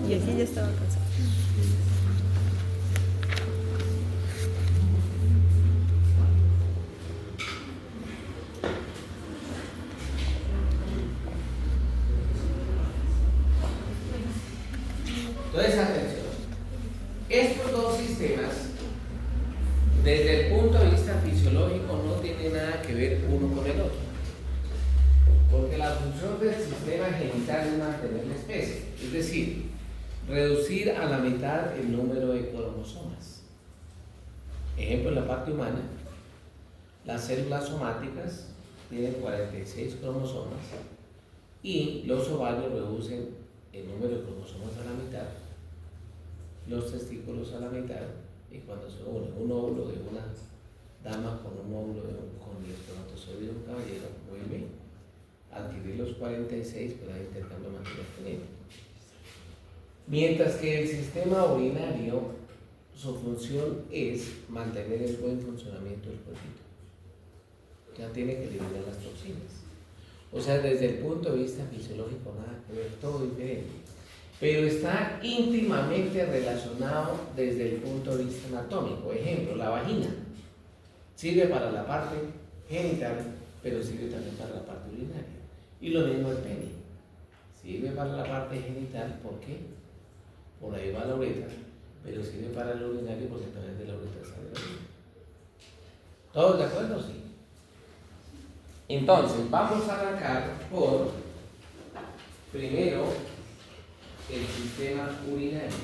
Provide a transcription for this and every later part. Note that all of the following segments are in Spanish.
Y aquí ya estaba cansado. Entonces, atención. Estos dos sistemas, desde el punto de vista fisiológico, no tienen nada que ver uno con el otro. Porque la función del sistema genital es mantener la especie, es decir, reducir a la mitad el número de cromosomas. Ejemplo, en la parte humana, las células somáticas tienen 46 cromosomas y los ovarios reducen el número de cromosomas a la mitad, los testículos a la mitad, y cuando se une un óvulo de una dama con un óvulo con el espermatozoide de un caballero, vuelve a adquirir los 46 para el intercambio materno-femenino. Mientras que el sistema urinario, su función es mantener el buen funcionamiento del cuerpito. Ya tiene que eliminar las toxinas. O sea, desde el punto de vista fisiológico, nada que ver, todo diferente. Pero está íntimamente relacionado desde el punto de vista anatómico. Ejemplo, la vagina sirve para la parte genital, pero sirve también para la parte urinaria. Y lo mismo el pene. Sirve para la parte genital, ¿por qué? Por ahí va la uretra, pero sirve para el urinario porque también de la uretra sale la orina. ¿Todos de acuerdo? Sí. Entonces, vamos a arrancar por, primero, el sistema urinario.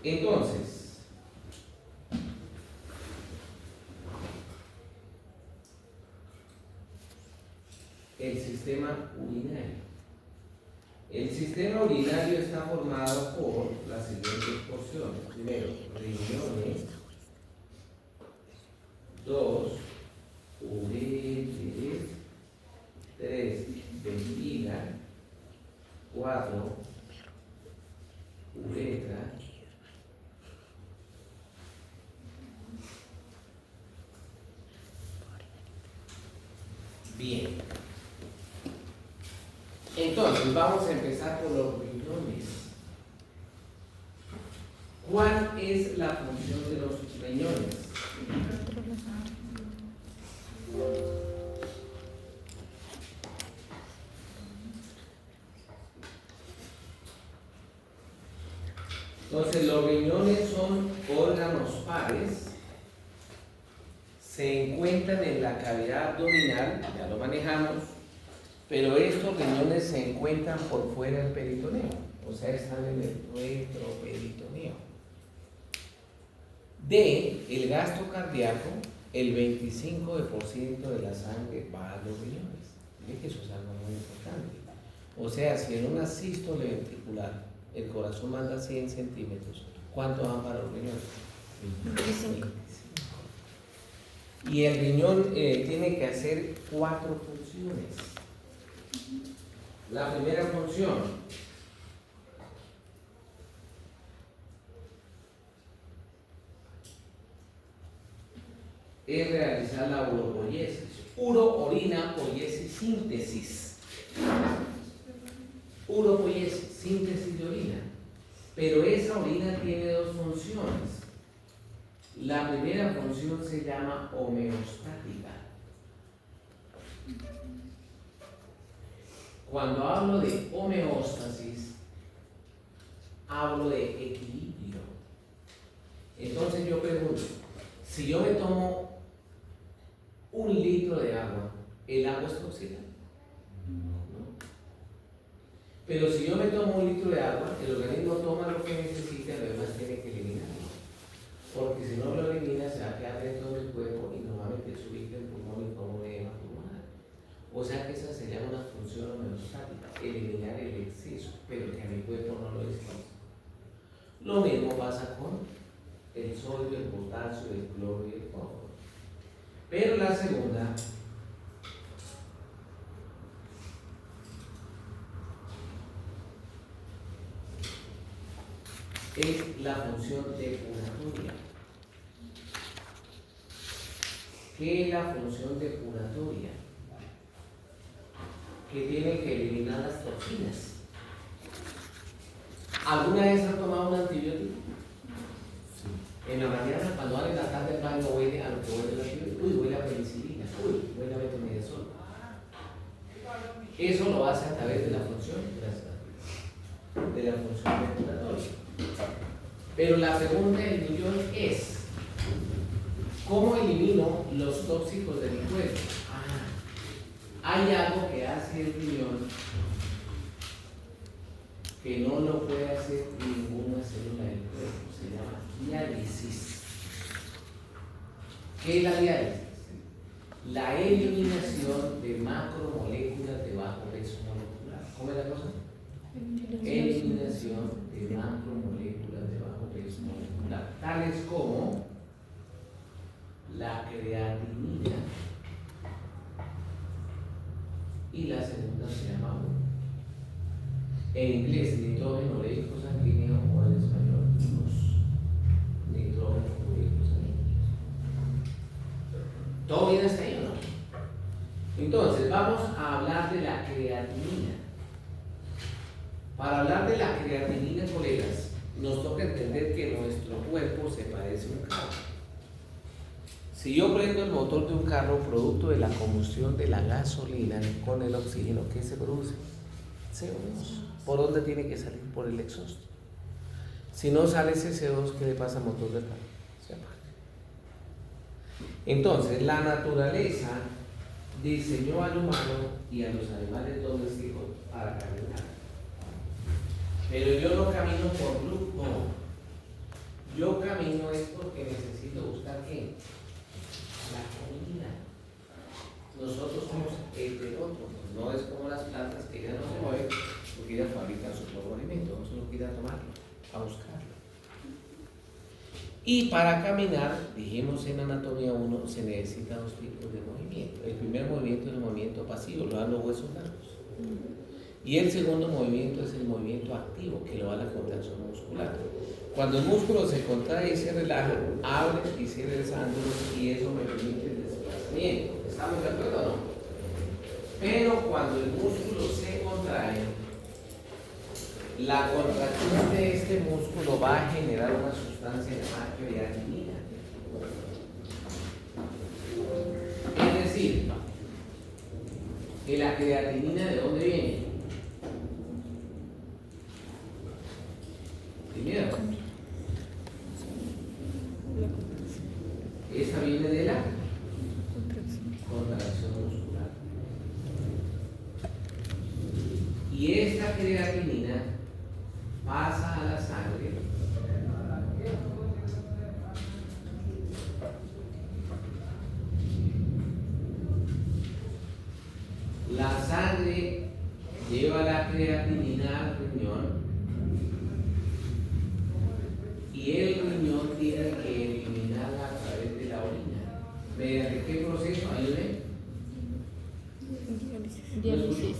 Entonces, el sistema urinario. El sistema urinario está formado por las siguientes porciones. Primero, riñones. 2, uréteres. 3, vejiga. 4, uretra. 5. Bien. Entonces, vamos a empezar por los riñones. ¿Cuál es la función de los riñones? Entonces, los riñones son órganos pares, se encuentran en la cavidad abdominal, ya lo manejamos, pero estos riñones se encuentran por fuera del peritoneo, o sea, están en el retroperitoneo. El gasto cardíaco, el 25% de la sangre va a los riñones. Miren que eso es algo muy importante. O sea, si en una sístole ventricular el corazón manda 100 centímetros, ¿cuánto van para los riñones? 25. Y el riñón tiene que hacer 4 funciones. La primera función es realizar la uropoiesis. Uro, orina, poiesis, síntesis. Uropoiesis, síntesis de orina. Pero esa orina tiene 2 funciones. La primera función se llama homeostática. Cuando hablo de homeostasis, hablo de equilibrio. Entonces yo pregunto, si yo me tomo 1 litro de agua, ¿el agua es tóxica? No. Pero si yo me tomo 1 litro de agua, el organismo toma lo que necesita y lo demás tiene que eliminarlo. Porque si no lo elimina, se va a quedar dentro del cuerpo y normalmente se ubica el pulmón y como un edema pulmonar. O sea que esa sería una función homeostática, eliminar el exceso, pero que a mi cuerpo no lo descansa. Lo mismo pasa con el sodio, el potasio, el cloro y el fósforo. Pero la segunda es la función depuratoria. ¿Qué es la función depuratoria? que tiene que eliminar las toxinas. ¿Alguna vez han tomado un antibiótico? Sí. En la mañana, cuando van en la tarde el baño huele a lo que huele el antibiótico. Uy, huele a penicilina. Uy, huele a betamidazol. Eso lo hace a través de la función respiratoria. Pero la pregunta del millón es: ¿cómo elimino los tóxicos de mi cuerpo? Hay algo que hace el riñón que no lo puede hacer ninguna célula del cuerpo. Se llama diálisis. ¿Qué es la diálisis? La eliminación de macromoléculas de bajo peso molecular. ¿Cómo es la cosa? Eliminación de macromoléculas de bajo peso molecular, tales como la creatinina, y la segunda se llama en inglés nitrógeno ureico sanguíneo, o en español nitrógeno ureico sanguíneo. ¿Todo bien hasta ahí o no? Entonces vamos a hablar de la creatinina. Para hablar de la creatinina, colegas, nos toca entender que nuestro cuerpo se parece a un carro. Si yo prendo el motor de un carro producto de la combustión de la gasolina con el oxígeno, ¿qué se produce? CO2. ¿Por dónde tiene que salir? Por el exhausto. Si no sale ese CO2, ¿qué le pasa al motor del carro? Se apaga. Entonces, la naturaleza diseñó al humano y a los animales domésticos para caminar. Pero yo no camino por lujo. Yo camino es porque necesito buscar ¿qué? La comida. Nosotros somos heterótrofos, no es como las plantas que ya no se mueven porque ellas fabrican su propio alimento. Nosotros no queremos tomarlo, a buscarlo. Y para caminar, dijimos en anatomía 1, se necesita dos tipos de movimiento. El primer movimiento es el movimiento pasivo, lo dan los huesos largos. Y el segundo movimiento es el movimiento activo, que lo da la contracción muscular. Cuando el músculo se contrae y se relaja, abre y cierra el ángulo, y eso me permite el desplazamiento. ¿Estamos de acuerdo o no? Pero cuando el músculo se contrae, la contracción de este músculo va a generar una sustancia llamada creatinina. Es decir, que la creatinina, ¿de dónde viene? Primero, esta viene de la contracción muscular. Y esta creatinina pasa a la sangre la sangre lleva la creatinina al riñón y el riñón tiene que eliminarla a través de la orina. ¿Mediante qué proceso? Ayúdenme. Diálisis.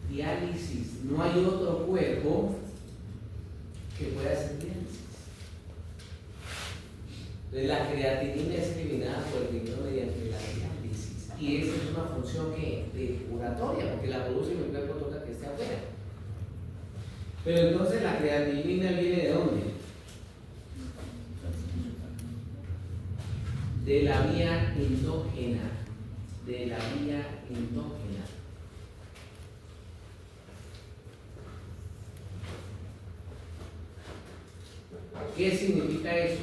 Diálisis. No hay otro cuerpo que pueda hacer diálisis. Entonces, la creatinina es eliminada por el riñón mediante la diálisis. Y esa es una función que depuratoria, porque la produce y mi cuerpo toca que esté afuera. Pero entonces la creatinina viene ¿de dónde? De la vía endógena. De la vía endógena. ¿Qué significa eso?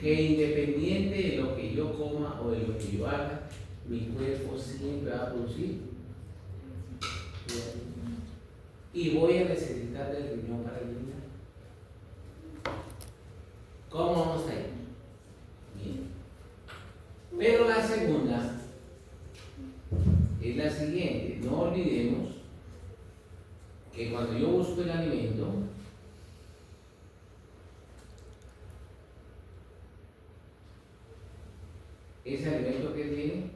Que independiente de lo que yo coma o de lo que yo haga, mi cuerpo siempre va a producir. Y voy a necesitar del riñón para eliminar. ¿Cómo vamos a ir? Bien. Pero la segunda es la siguiente. No olvidemos que cuando yo busco el alimento, ese alimento que tiene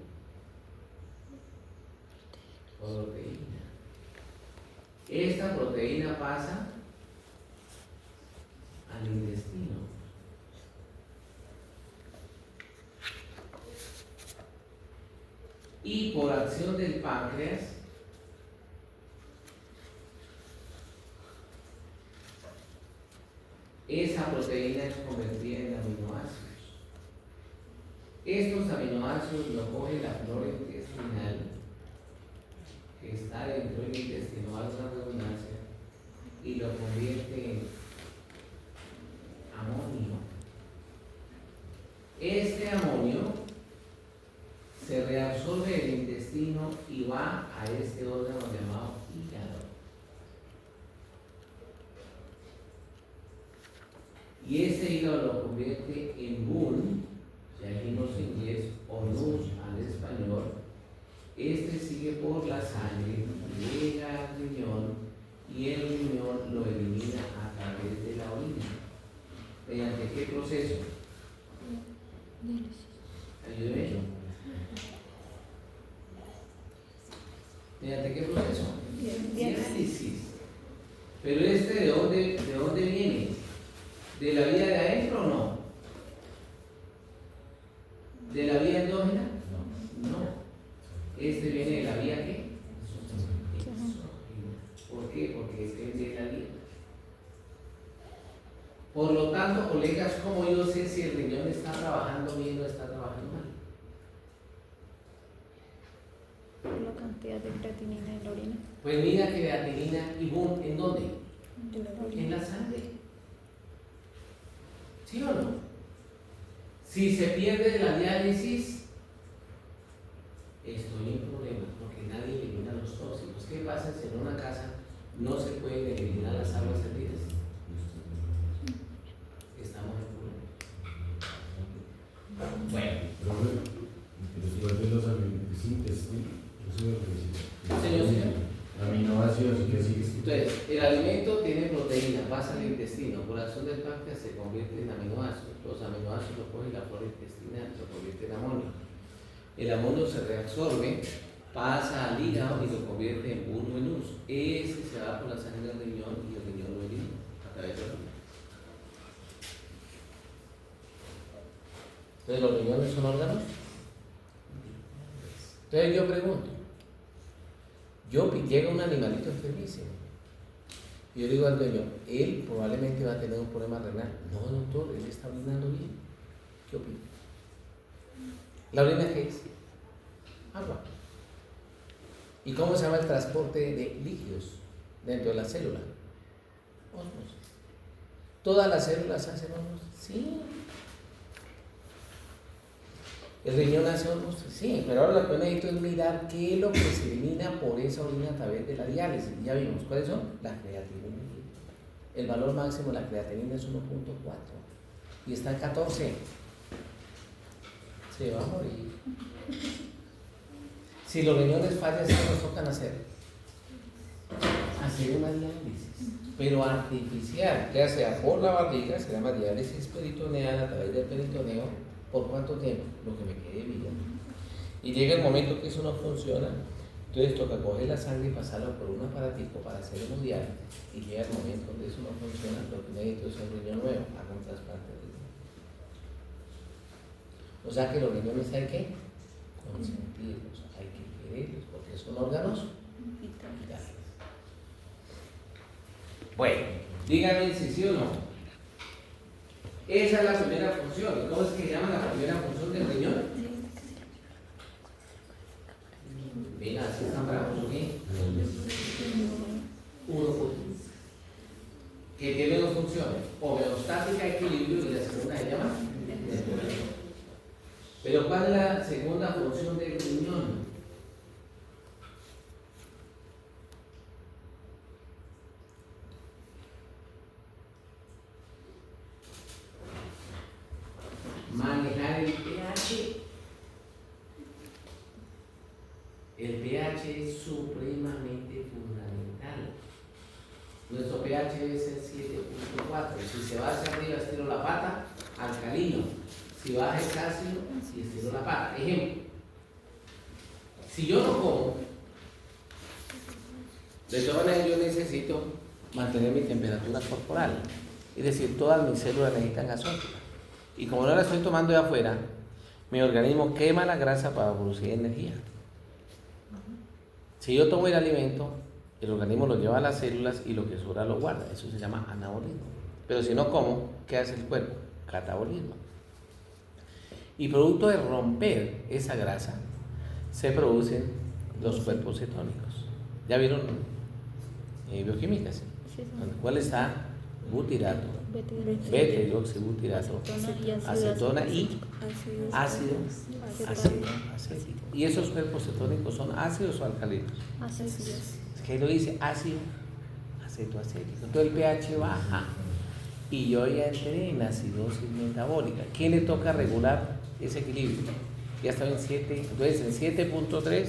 proteína. Esta proteína pasa al intestino. y por acción del páncreas esa proteína es convertida en aminoácidos. Estos aminoácidos lo coge la flora intestinal que está dentro del intestino, valga la redundancia, y lo convierte en amonio. Este amonio se reabsorbe del intestino y va a este órgano llamado hígado. Y este hígado lo convierte en bun, ya dijimos en inglés, o nus al español. Este sigue por la sangre, llega al riñón y el riñón lo elimina a través de la orina. ¿Mediante qué proceso? Ayúdeme. ¿Mediante qué proceso? Diálisis. Pero este ¿de dónde viene? ¿De la vía de adentro o no? ¿De la vía endógena? No. Este viene de la vía ¿qué? ¿Por qué? Porque depende de la vía. Por lo tanto, colegas, ¿cómo yo sé si el riñón está trabajando bien o está trabajando mal? Por la cantidad de creatinina en la orina. Pues mira que creatinina y bun, ¿en dónde? En la sangre. ¿Sí o no? Si se pierde de la diálisis, estoy en problemas porque nadie elimina los tóxicos. ¿Qué pasa si en una casa no se pueden eliminar las aguas hervidas? Estamos en problemas. Bueno. Señor. Aminoácidos y qué sigue. Entonces, el alimento tiene proteína, pasa al intestino, por acción del páncreas se convierte en aminoácidos. Los aminoácidos lo coge la flora intestinal, se convierte en amonio. El amonio se reabsorbe, pasa al hígado y lo convierte en bun o en nus. Ese se va por la sangre del riñón y el riñón lo elimina a través de la orina. Entonces, ¿los riñones son órganos? Entonces yo pregunto, llega un animalito enfermísimo y yo digo al dueño, él probablemente va a tener un problema renal. No, doctor, él está orinando bien. ¿Qué opina? ¿La orina qué es? Agua. ¿Y cómo se llama el transporte de líquidos dentro de la célula? Osmosis. ¿Todas las células hacen osmosis? Sí. ¿El riñón hace osmosis? Sí, pero ahora lo que necesito es mirar qué es lo que se elimina por esa orina a través de la diálisis. Ya vimos, ¿cuáles son? La creatinina. El valor máximo de la creatinina es 1.4 y está en 14. Se va a morir. Si los riñones fallan, ¿qué nos tocan hacer? Hacer una diálisis, pero artificial, ya sea por la barriga, se llama diálisis peritoneal a través del peritoneo. ¿Por cuánto tiempo? Lo que me quede vida. Y llega el momento que eso no funciona, entonces toca coger la sangre y pasarlo por un aparatico para hacer un diálisis. Y llega el momento donde eso no funciona, lo que necesito es un riñón nuevo, hago un trasplante de riñón. O sea que los riñones hay que consentirlos, hay que quererlos, porque son órganos vitales. Bueno, díganme si sí o no. Esa es la primera función. ¿Cómo es que se llama la primera función del riñón? Venga, así están bravos, ¿ok? Que tiene dos funciones: homeostática, equilibrio, y la segunda se llama depuración. Pero ¿cuál es la segunda función del riñón? Manejar el pH. El pH es supremamente fundamental. Nuestro pH debe ser 7.4. Si se va hacia arriba, estiro la pata, alcalino. Si baja es ácido, y estiro la pata. Ejemplo: si yo no como, de todas maneras yo necesito mantener mi temperatura corporal. Es decir, todas mis células necesitan azúcar. Y como no la estoy tomando de afuera, mi organismo quema la grasa para producir energía. Si yo tomo el alimento, el organismo lo lleva a las células y lo que sobra lo guarda. Eso se llama anabolismo. Pero si no como, ¿qué hace el cuerpo? Catabolismo. Y producto de romper esa grasa, se producen los cuerpos cetónicos. ¿Ya vieron bioquímica? ¿Sí? Sí, sí. ¿Cuál está? Butirato, Beta-hidroxibutirato. beta-hidroxibutirato, acetona y ácido acético. ¿Y esos cuerpos cetónicos son ácidos o alcalinos? Ácidos. Es que ahí lo dice ácido acetoacético. Entonces el pH baja y yo ya entré en acidosis metabólica. ¿Qué le toca regular ese equilibrio? Ya estoy en 7, entonces en 7.3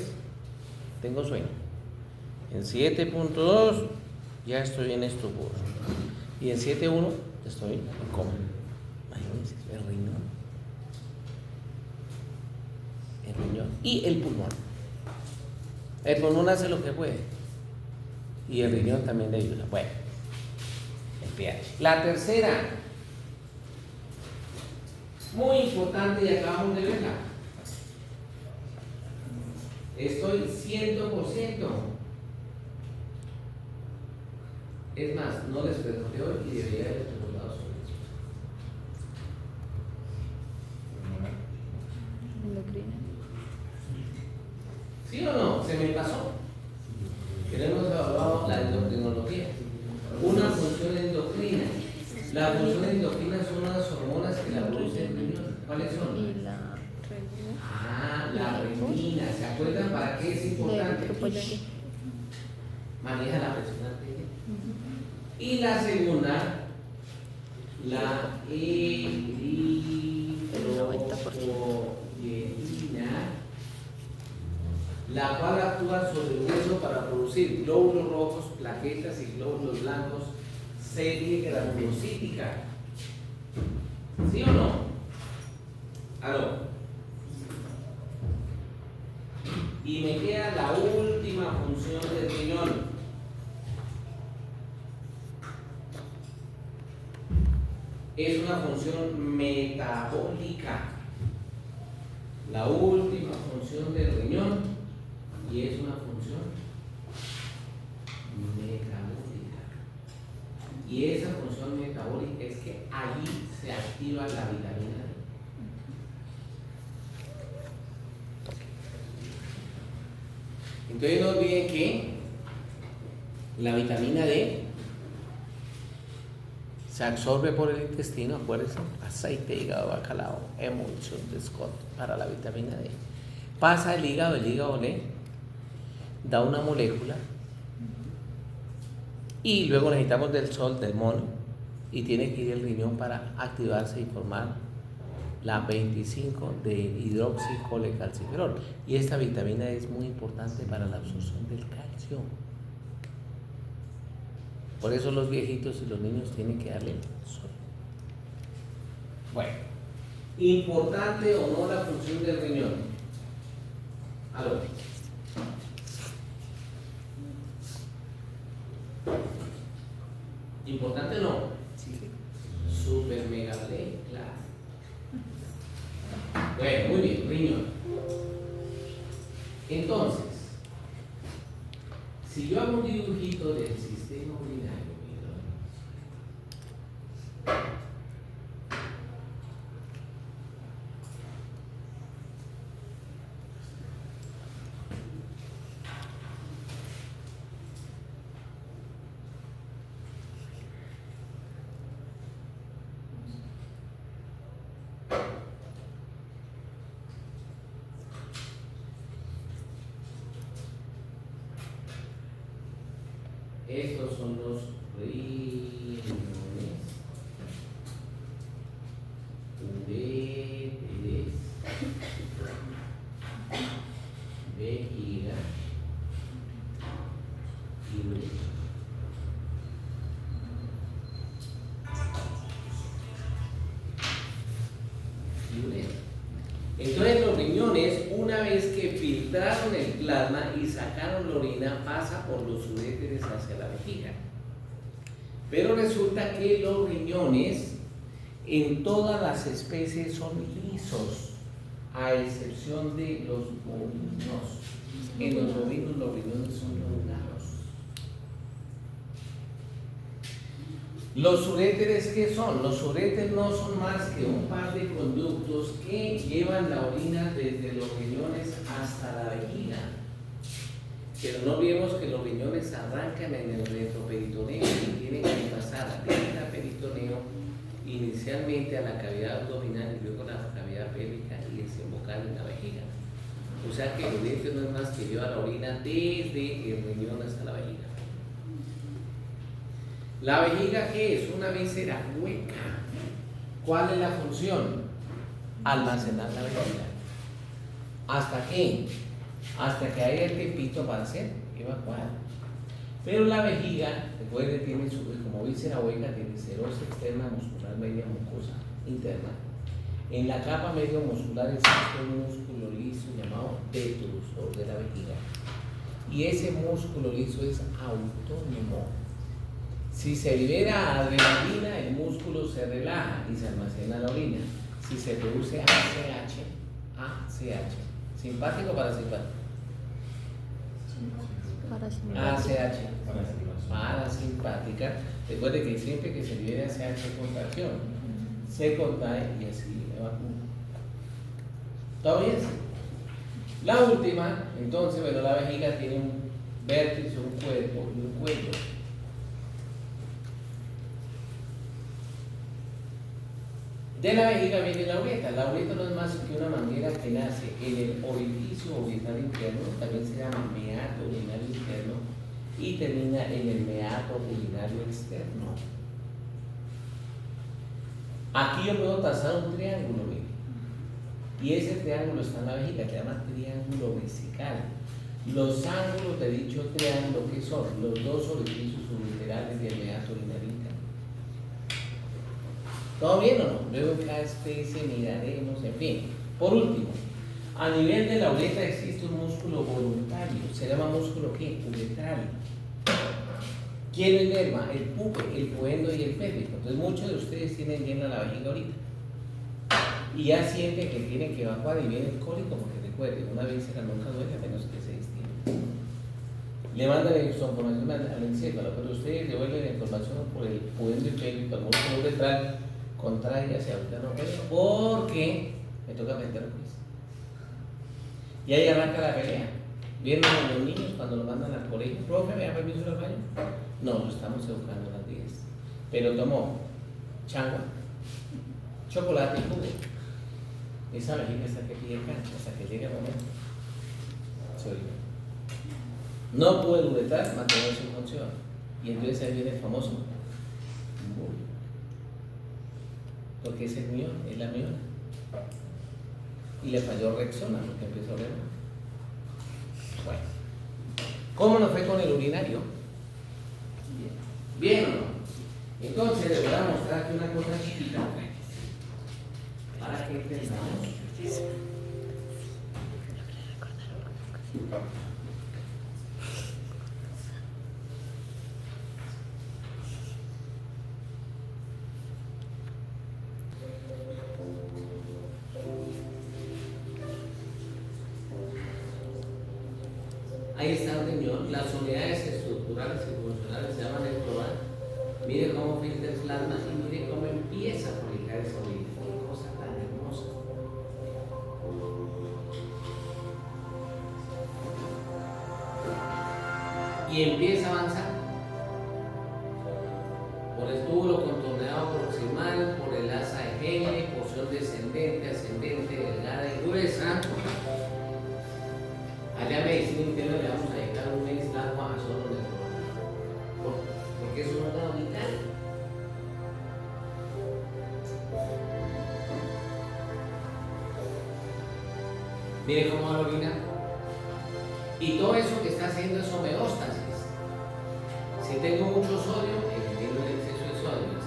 tengo sueño. En 7.2 ya estoy en estupor. Y en 7.1 estoy en coma. Imagínense, el riñón. El riñón y el pulmón. El pulmón hace lo que puede. Y el riñón también le ayuda. Bueno, el pH. La tercera, muy importante y acabamos de verla. Estoy 100%. Es más, no les pregunté hoy y debería haber preguntado sobre eso. Endocrina. ¿Sí o no? Se me pasó. Pero hemos evaluado la endocrinología. Una función endocrina. La función endocrina son unas hormonas que la producen el riñón. ¿Cuáles son? Y la renina. Ah, la renina. ¿Se acuerdan para qué es importante? Maneja la presión arterial. Y la segunda, la eritropoyetina, la cual actúa sobre el hueso para producir glóbulos rojos, plaquetas y glóbulos blancos, serie granulocítica. ¿Sí o no? ¿Aló? Y me queda la última función del riñón. Es una función metabólica. La última función del riñón y es una función metabólica. Y esa función metabólica es que allí se activa la vitamina D. Entonces no olviden que la vitamina D se absorbe por el intestino, acuérdense, aceite, hígado, bacalao, emulsión de Scott para la vitamina D. Pasa el hígado le da una molécula y luego necesitamos del sol, del mono, y tiene que ir el riñón para activarse y formar la 25 de hidroxicolecalciferol. Y esta vitamina D es muy importante para la absorción del calcio. Por eso los viejitos y los niños tienen que darle sol. Bueno, ¿importante o no la función del riñón? ¿Aló? ¿Importante o no? Sí. Super mega play, claro. Bueno, muy bien, riñón. Entonces, si yo hago un dibujito del sistema urinario, estos son los riñones, uréteres, vejiga y uretra. Entonces los riñones, una vez que filtraron el plasma y sacaron la orina, pasa por los uréteres hacia la vejiga. Pero resulta que los riñones en todas las especies son lisos. a excepción de los bovinos. En los bovinos son los galos. Los uréteres, ¿qué son? Los uréteres no son más que un par de conductos que llevan la orina desde los riñones hasta la vejiga. Pero no olvidemos que los riñones arrancan en el retroperitoneo y tienen que pasar del peritoneo inicialmente a la cavidad abdominal y luego a la cavidad pélvica y desembocar en la vejiga. O sea que el uréter no es más que lleva la orina desde el riñón hasta la vejiga. ¿La vejiga qué es? Una víscera hueca. ¿Cuál es la función? Almacenar la vejiga. ¿Hasta qué? Hasta que haya el tiempito para ser evacuada. Pero la vejiga, recuerden, tiene como víscera hueca, tiene serosa externa, muscular media, mucosa interna. En la capa medio muscular existe un músculo liso llamado detrusor de la vejiga. Y ese músculo liso es autónomo. Si se libera adrenalina, el músculo se relaja y se almacena la orina. Si se produce ACH, ¿simpático o parasimpático? ACH, parasimpática. Recuerde que siempre que se libere ACH contracción, se contrae y así evacúa. ¿Todo bien? La última, entonces, bueno, la vejiga tiene un vértice, un cuerpo y un cuello. De la vejiga viene la uretra. La uretra no es más que una manguera que nace en el orificio urinario interno, también se llama meato urinario interno, y termina en el meato urinario externo. Aquí yo puedo trazar un triángulo, mire, y ese triángulo está en la vejiga, se llama triángulo vesical. Los ángulos de dicho triángulo, ¿qué son? Los dos orificios ureterales del meato urinario interno. ¿Todo bien o no? Luego en cada especie miraremos, en fin. Por último, a nivel de la uretra existe un músculo voluntario, se llama músculo ¿qué? Uretral. ¿Quién lo inerva? El pupe, el poendo y el pélvico. Entonces muchos de ustedes tienen llena la vejiga ahorita. Y ya sienten que tienen que evacuar y viene el cólico, porque recuerden, una víscera nunca duele a menos que se distinga. Le mandan la información al encéfalo, pero ustedes devuelven la información por el poendo y pélvico, al músculo uretral, contrae hacia ahorita no puedo, porque me toca meter los pies. Y ahí arranca la pelea. Vienen los niños cuando los mandan al colegio, profe, ¿me da permiso al baño? No, lo estamos educando a las 10. Pero tomó changua, chocolate y jugo. Esa vejiga hasta que pide cancha, hasta que llegue el momento. No puede uretrar, mantener su función. Y entonces ahí viene el famoso bullying. Porque ese es mión, es la miona. Y le falló Rexona porque empezó a ver. Bueno, ¿cómo nos fue con el urinario? Bien o no. Entonces les voy a mostrar aquí una cosa chiquita para que entendamos. Ahí está el riñón. Las unidades estructurales y funcionales se llaman el cloral. Mire cómo filtra el plasma y mire cómo empieza a publicar esa orina. Qué cosa tan hermosa. Y empieza a avanzar por el túbulo contorneado proximal, por el asa de Henle, porción descendente, ascendente, delgada y gruesa. A la medicina interna le vamos a dedicar un mes largo a solo de porque es un órgano vital. Mire cómo va la orina. Y todo eso que está haciendo es homeostasis. Si tengo mucho sodio, elimino el exceso de sodio.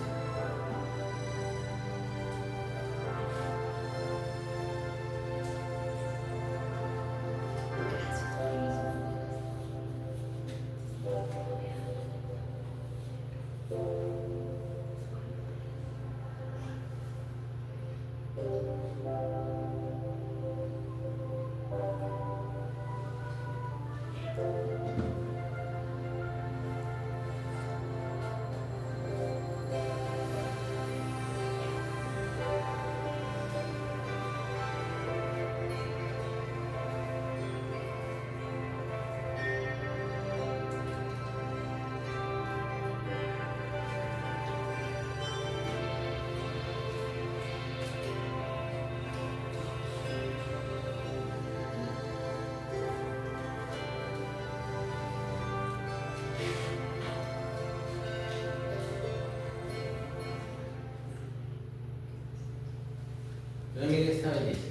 Entonces miren esta belleza.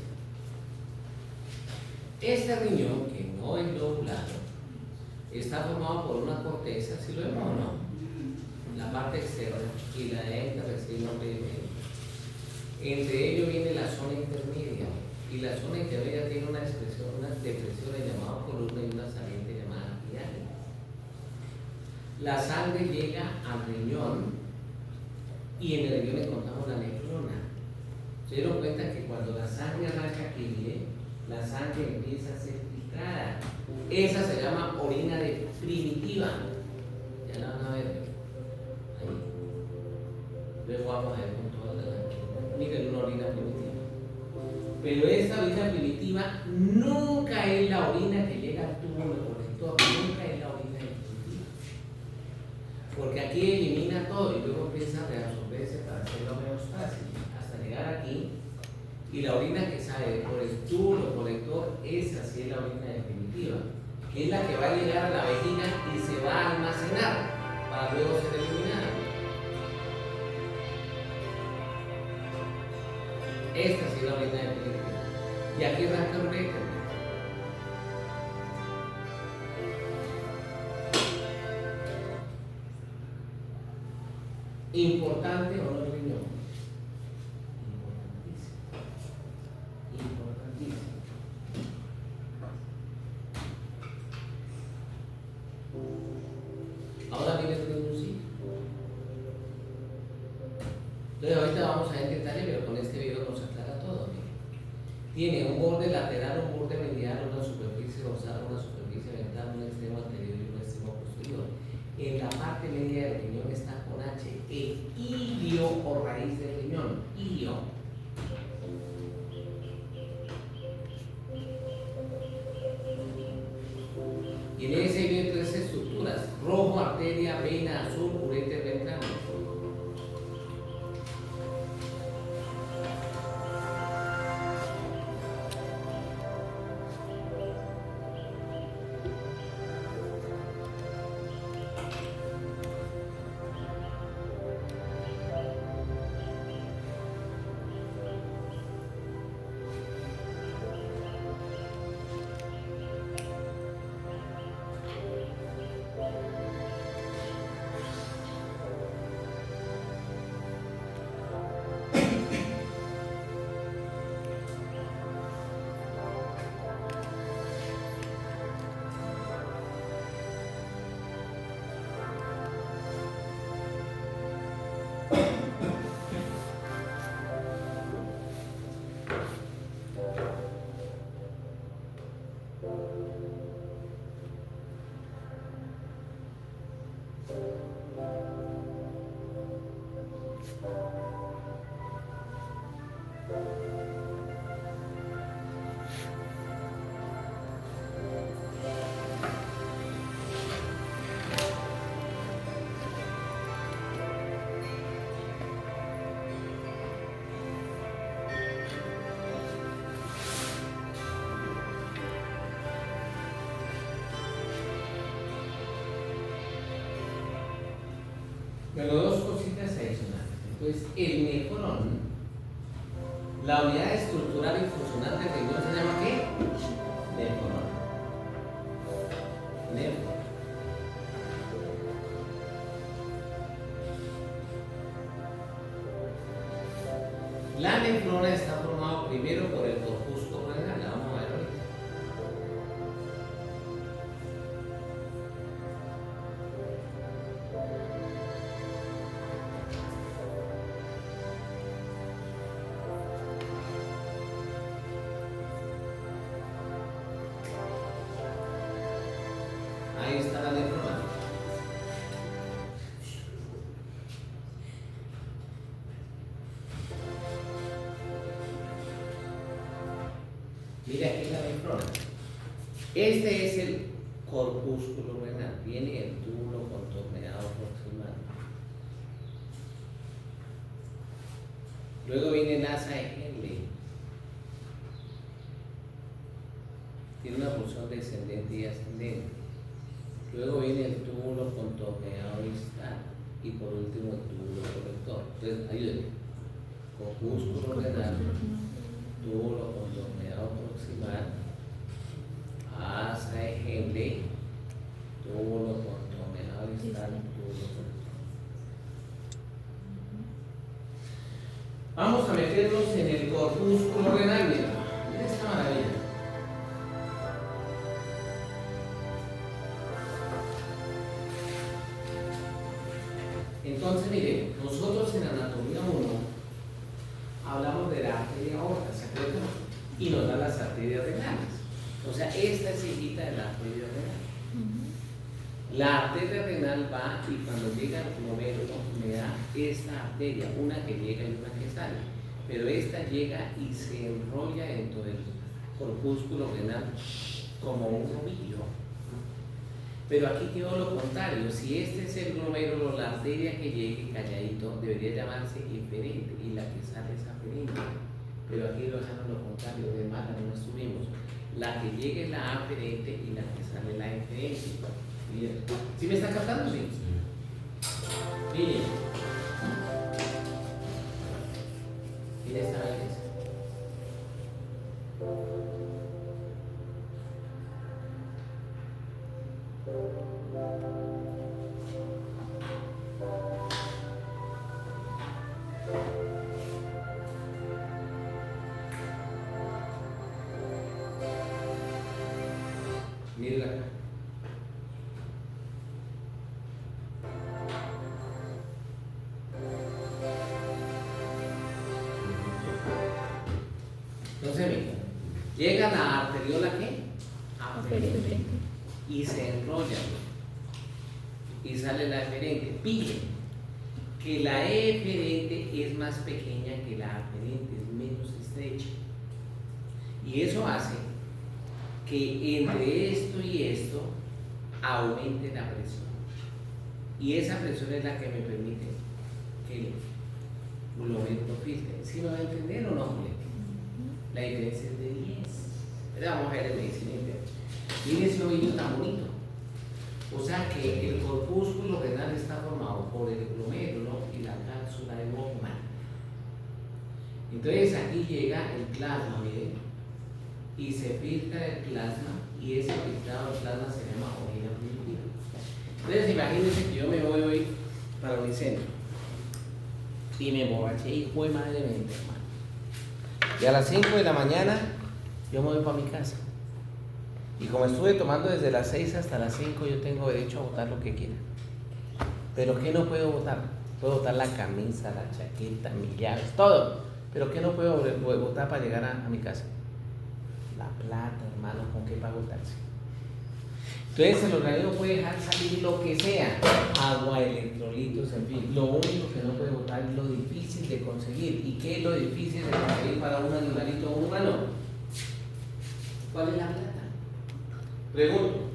Este riñón, que no es lobulado, está formado por una corteza, si lo vemos o no, la parte externa y la intersticial medio. Entre ellos viene la zona intermedia, y la zona intermedia tiene una depresión llamada columna y una saliente llamada diálisis. La sangre llega al riñón y en el riñón encontramos la nefrona. Se dieron cuenta que cuando la sangre arranca aquí, la sangre empieza a ser filtrada. Esa se llama orina primitiva. Ya la van a ver. Ahí. Luego vamos a ver con toda la tranquilidad. Miren una orina primitiva. Pero esta orina primitiva nunca es la orina que llega al tubo recolector, nunca es la orina definitiva. Porque aquí elimina todo y luego empieza a reabsorberse para hacer la homeostasis hasta llegar aquí. Y la orina que sale por el tubo colector, esa sí es la orina definitiva, que es la que va a llegar a la vejiga y se va a almacenar para luego ser eliminada. Esta sí es la orina definitiva. Y aquí arranca el uretra. ¿Importante o no el riñón? Importantísimo. Ahora viene el riñoncito. Entonces ahorita vamos a ver en detalle, pero con este video nos aclara todo. Tiene un borde lateral, un borde medial, una superficie dorsal, una superficie ventral, un extremo anterior y un extremo posterior. En la parte media del riñón está con H, el ilio o raíz del riñón. Ilio. Y en ese hay tres estructuras: rojo, arteria, vena, azul, ureter ventral. Pero dos cositas adicionales. Entonces, el nefrón, la unidad estructural y funcional del riñón se llama ¿qué? Nefrón. Nefrón. La nefrona está formada primero por el corpúsculo renal, la vamos a ver ahorita. Ahí está la nefrona. Mira aquí la nefrona. Este es el corpúsculo renal. Viene el túbulo contorneado proximal. Luego viene el asa de Henle. Tiene una porción descendente y ascendente. Luego viene el túbulo contorneado distal. Y por último el túbulo colector. Entonces, ayúdenme. Corpúsculo renal, túbulo contorneado proximal, asa ejemble, túbulo contorneado distal, túbulo. Vamos a meternos en el corpúsculo renal, mira esta maravilla. Entonces, mire, nosotros en anatomía 1 hablamos de la arteria aorta, ¿se acuerdan? Y nos dan las arterias renales. O sea, esta es hijita de la arteria renal. La arteria renal va y cuando llega al glomérulo me da esta arteria, una que llega y una que sale. Pero esta llega y se enrolla dentro del corpúsculo renal como un ovillo. Pero aquí quedó lo contrario. Si este es el glomérulo, la arteria que llegue calladito debería llamarse eferente y la que sale es aferente. Pero aquí lo dejaron lo contrario, de mala no estuvimos. La que llegue es la aferente y la que sale la eferente. ¿Sí me está captando? Sí. Bien. Mira esta belleza. Mira acá. Entonces, mira, llega la arteriola ¿qué? Aferente. Y se enrolla y sale la eferente. Pille que la eferente es más pequeña que la aferente, es menos estrecha. Y eso hace que entre esto y esto aumente la presión. Y esa presión es la que me permite que el glomérulo filtre. ¿Sí me va a entender o no, Julián? La diferencia es de 10. Vamos a ver en medicina interna. Miren ese ovillo tan bonito. O sea que el corpúsculo renal está formado por el glomérulo y la cápsula de Bowman. Entonces aquí llega el plasma, miren, y se filtra el plasma, y ese filtrado de plasma se llama orina primitiva. Entonces imagínense que yo me voy hoy para Unicentro y me emborraché y fue madremente, hermano. Y a las 5 de la mañana yo me voy para mi casa. Y como estuve tomando desde las 6 hasta las 5, yo tengo derecho a botar lo que quiera. ¿Pero qué no puedo botar? Puedo botar la camisa, la chaqueta, mis llaves, todo. ¿Pero qué no puedo botar para llegar a mi casa? La plata, hermano, ¿con qué para botarse? Entonces el organismo puede dejar salir lo que sea, agua, electrolitos, en fin. Lo único que no puede botar es lo difícil de conseguir. ¿Y qué es lo difícil de conseguir para un animalito o un humano? ¿Cuál es la plata? Pregunto,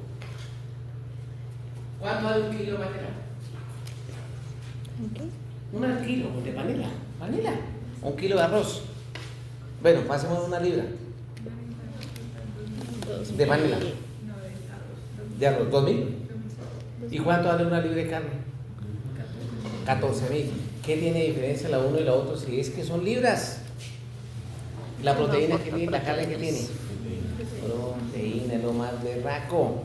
¿cuánto vale un kilo de panela? Un kilo de panela, panela. Un kilo de arroz. Bueno, pasemos una libra de panela. De arroz, 2.000. ¿Y cuánto vale una libra de carne? 14.000. ¿Qué tiene diferencia la uno y la otra? Si es que son libras. La proteína que tiene, la carne que tiene. Proteína, lo más berraco.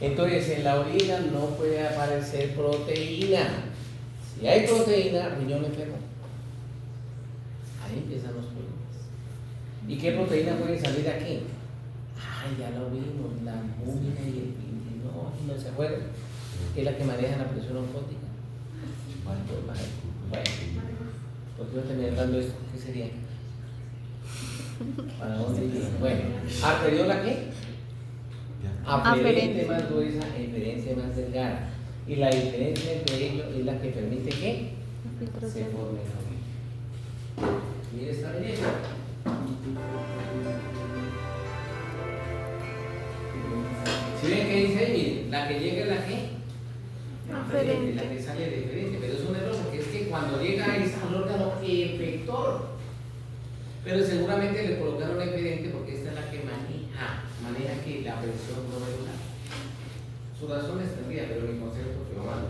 Entonces en la orina no puede aparecer proteína. Si hay proteína, riñón enfermo. Ahí empiezan los problemas. ¿Y qué proteína puede salir aquí? Ay, ya lo vimos, la albúmina y el pintinógeno, ¿se acuerdan? Que es la que maneja la presión osmótica. Bueno, ¿por qué no terminé dando esto? ¿Qué sería? ¿Para dónde iría? Bueno, ¿arteriola qué? Aferente más gruesa, eferente más delgada. Y la diferencia entre ellos es la que permite que se forme el ovillo. Mire esta belleza. ¿Sí ven qué dice ahí? La que llega es la que aferente, la que sale diferente, pero es un error porque es que cuando llega es al órgano efector, pero seguramente le colocaron eferente porque esta es la que maneja que la presión glomerular. Su razón es tendría, pero mi consejo es porque lo mando.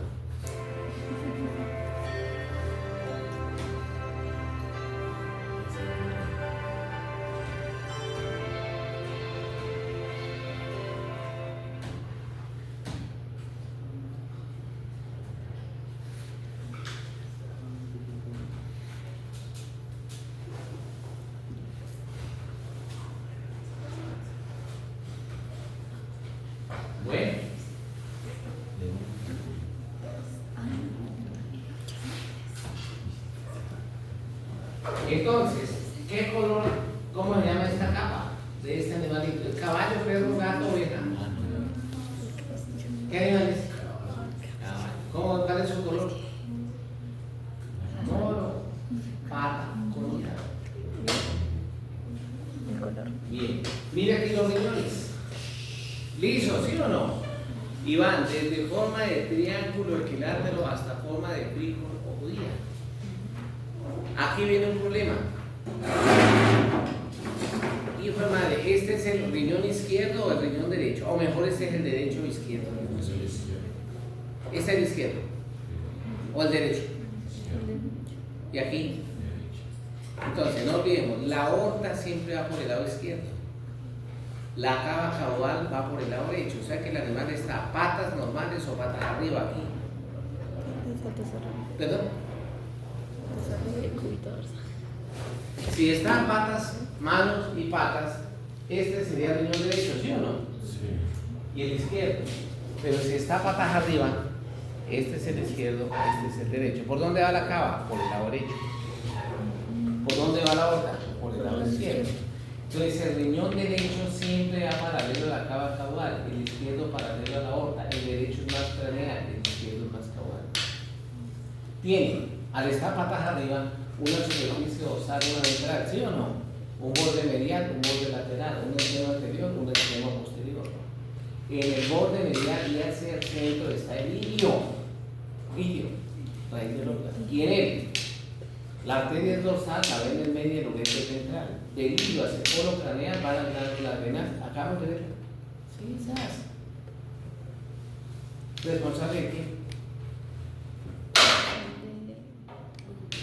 Entonces, ¿qué color, cómo se llama esta capa de este animalito? ¿El caballo, perro, gato, oveja? ¿Qué animal es? Caballo. ¿Cuál es su color? Moro, pata, colorado. El color. Bien, mira aquí los riñones. ¿Lisos, sí o no? Y van desde forma de triángulo equilátero hasta forma de frijol o judía. Aquí viene un problema. Hijo de madre, ¿este es el riñón izquierdo o el riñón derecho? O mejor, este es el derecho o izquierdo. Este es el izquierdo. O el derecho. Y aquí. Entonces, no olvidemos, la aorta siempre va por el lado izquierdo. La cava caudal va por el lado derecho. O sea que el animal está patas normales o patas arriba aquí. ¿Perdón? Si están patas, manos y patas, este sería el riñón derecho, ¿sí o no? Sí. Y el izquierdo. Pero si está patas arriba, este es el izquierdo, este es el derecho. ¿Por dónde va la cava? Por el lado derecho. ¿Por dónde va la aorta? Por el lado izquierdo. Entonces el riñón derecho siempre va paralelo a la cava caudal, el izquierdo paralelo a la aorta, el derecho es más craneal, el izquierdo es más caudal. Tiene, al estar patas arriba, una superficie dorsal, una ventral, ¿sí o no? Un borde medial, un borde lateral, un extremo anterior, un extremo posterior. En el borde medial y hacia el centro está el ilio, raíz de loca. Y en él, la arteria es dorsal, la vena en media y el urete ventral. Del ilio hacia el polo craneal va la glándula renal. Acabamos de ver. Sí, ¿sabes? ¿Responsable de qué?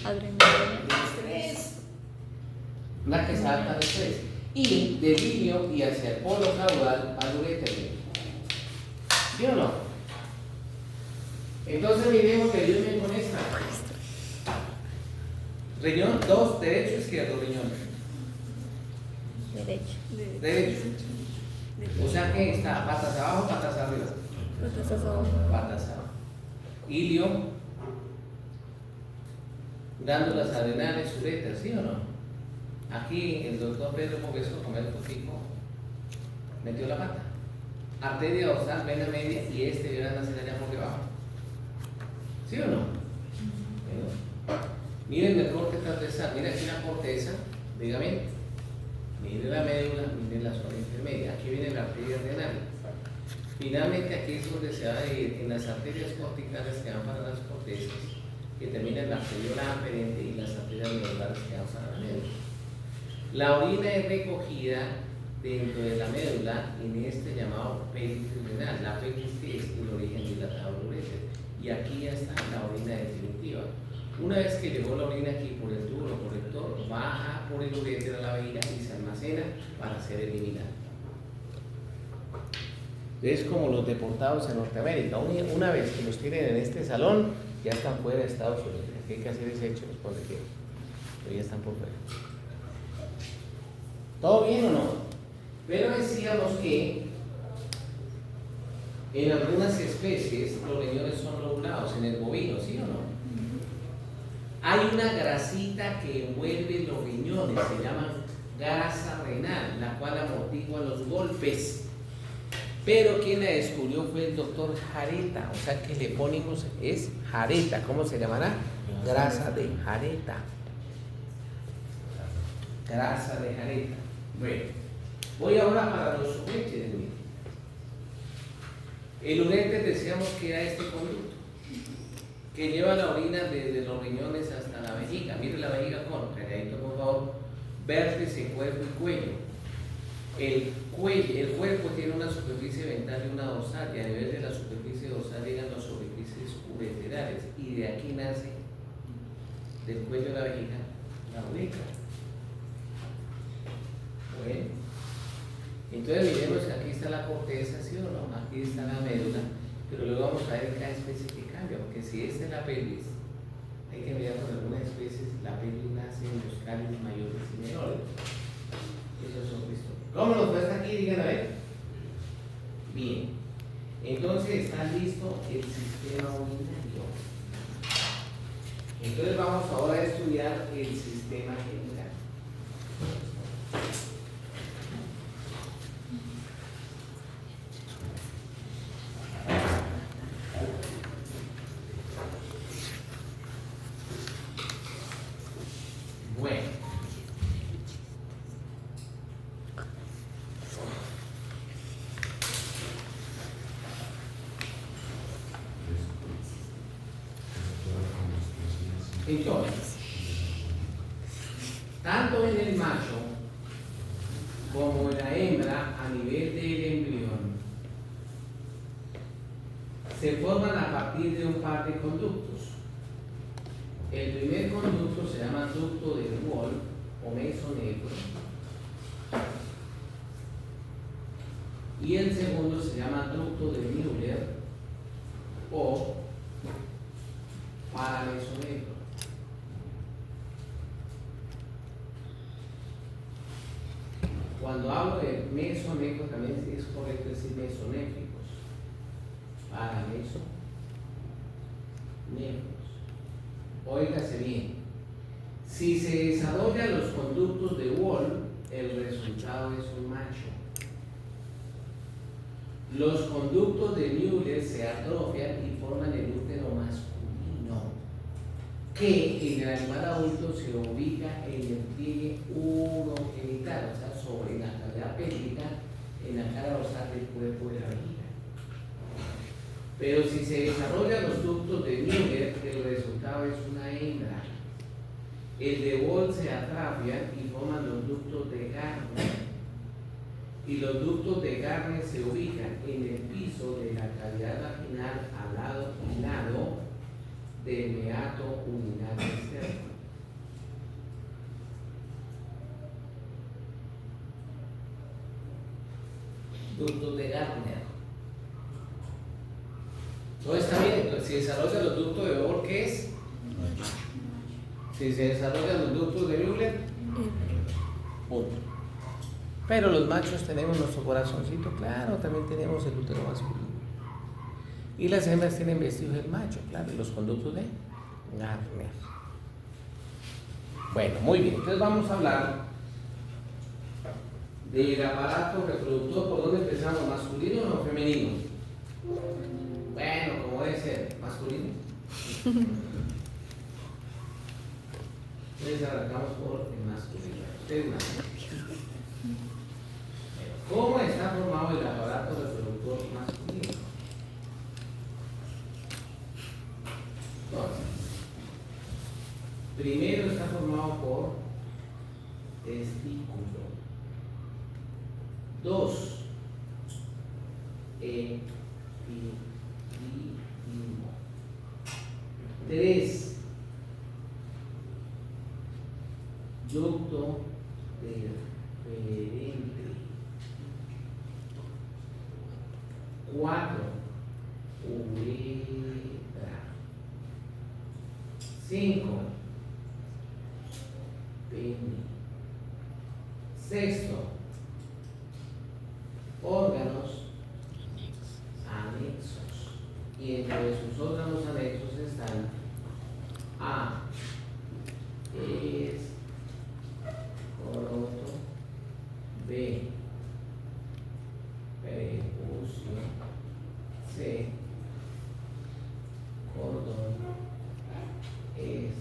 Adrenalina. Estrés. La que salta de estrés. Y del ilio y hacia el polo caudal al uréter. ¿Sí o no? Entonces miremos que ayúdenme con esta. Riñón 2, derecho, izquierdo, riñón. Derecho. Derecho. O sea que está patas abajo, patas arriba. Patas abajo. Patas abajo. Ilio, glándulas adrenales, ureter, ¿sí o no? Aquí el doctor Pedro Pogueso, con el poquito, metió la pata. Arteria dorsal, vena media y este van a nacer allá por debajo. ¿Sí o no? Miren el corte transversal, mira aquí la corteza, dígame. Mire la médula, mire la zona intermedia. Aquí viene la arteria renal. Finalmente aquí es donde se va a ir en las arterias corticales que van para las cortezas, que terminan en la arteriola aferente y las arterias medulares que van para la médula. La orina es recogida dentro de la médula en este llamado pelvis renal. La pelvis es el origen dilatado del uréter. Y aquí ya está la orina definitiva. Una vez que llegó la orina aquí por el tubo corrector, baja por el uréter a la vejiga y se almacena para ser eliminada. Es como los deportados en Norteamérica. Una vez que los tienen en este salón, ya están fuera de Estados Unidos. Lo que hay que hacer es echarlos por donde quieran. Pero ya están por fuera. ¿Todo bien o no? Pero decíamos que en algunas especies los riñones son lobulados, en el bovino, ¿sí o no? Hay una grasita que envuelve los riñones, se llama grasa renal, la cual amortigua los golpes. Pero quien la descubrió fue el doctor Jareta, o sea que el epónimo es Jareta. ¿Cómo se llamará? Grasa de Jareta. Grasa de Jareta. Bueno, voy ahora para los uréteres. El uréter decíamos que era este conducto que lleva la orina desde los riñones hasta la vejiga. Mire la vejiga con calladito, por favor. Vértice, cuerpo y cuello. El cuerpo tiene una superficie ventral y una dorsal, y a nivel de la superficie dorsal llegan los orificios ureterales, y de aquí nace, del cuello de la vejiga, la uretra. Bueno, entonces miremos que aquí está la corteza, ¿sí o no? Aquí está la médula, pero luego vamos a ver cada especie que cambia, porque si esta es la pelvis, hay que mirar con algunas especies, la pelvis nace en los cálices mayores y menores. Eso es otro historia. ¿Cómo nos fue hasta aquí? Digan a ver. Bien. Entonces está listo el sistema urinario. Entonces vamos ahora a estudiar el sistema sistema general. Bueno. Entonces, tanto en el macho como en la hembra a nivel del embrión se forman a partir de un par de conductos. El primer conducto se llama ducto de Wolff o mesonefro y el segundo se llama ducto de Müller o paramesonefro. Cuando hablo de mesonefro también es correcto decir mesonéfricos. Paramesonefros. Óigase bien. Si se desarrollan los conductos de Wolff, el resultado es un macho. Los conductos de Müller se atrofian y forman el útero masculino, que en el animal adulto se ubica en el pliegue urogenital, o sea, sobre la cavidad pélvica, en la cara dorsal del cuerpo de la vejiga. Pero si se desarrollan los ductos de Müller, el resultado es una hembra. El de Wolff se atrofian y forman los ductos de Garner. Y los ductos de Garner se ubican en el piso de la cavidad vaginal al lado y lado del meato urinario externo. Ductos de Garner. ¿Todo está bien? Si desarrollan los ductos de Wolff, ¿qué es? Si se desarrollan los ductos de Müller, punto. Pero los machos tenemos nuestro corazoncito, claro, también tenemos el útero masculino. Y las hembras tienen vestidos del macho, claro, los conductos de Garner. Bueno, muy bien, entonces vamos a hablar del aparato reproductor. ¿Por dónde empezamos? ¿Masculino o femenino? Bueno, como debe ser, masculino. Entonces arrancamos por el masculino. Ustedes más. ¿Cómo está formado el aparato reproductor masculino? Entonces, primero está formado por testículo. 2. Epididimo. 3. Ducto deferente. 4. Uretra. 5. Pene. 6. Órganos anexos. Y entre sus órganos anexos están A. Es coroto. B. Prepucio. C. Cordón espermático.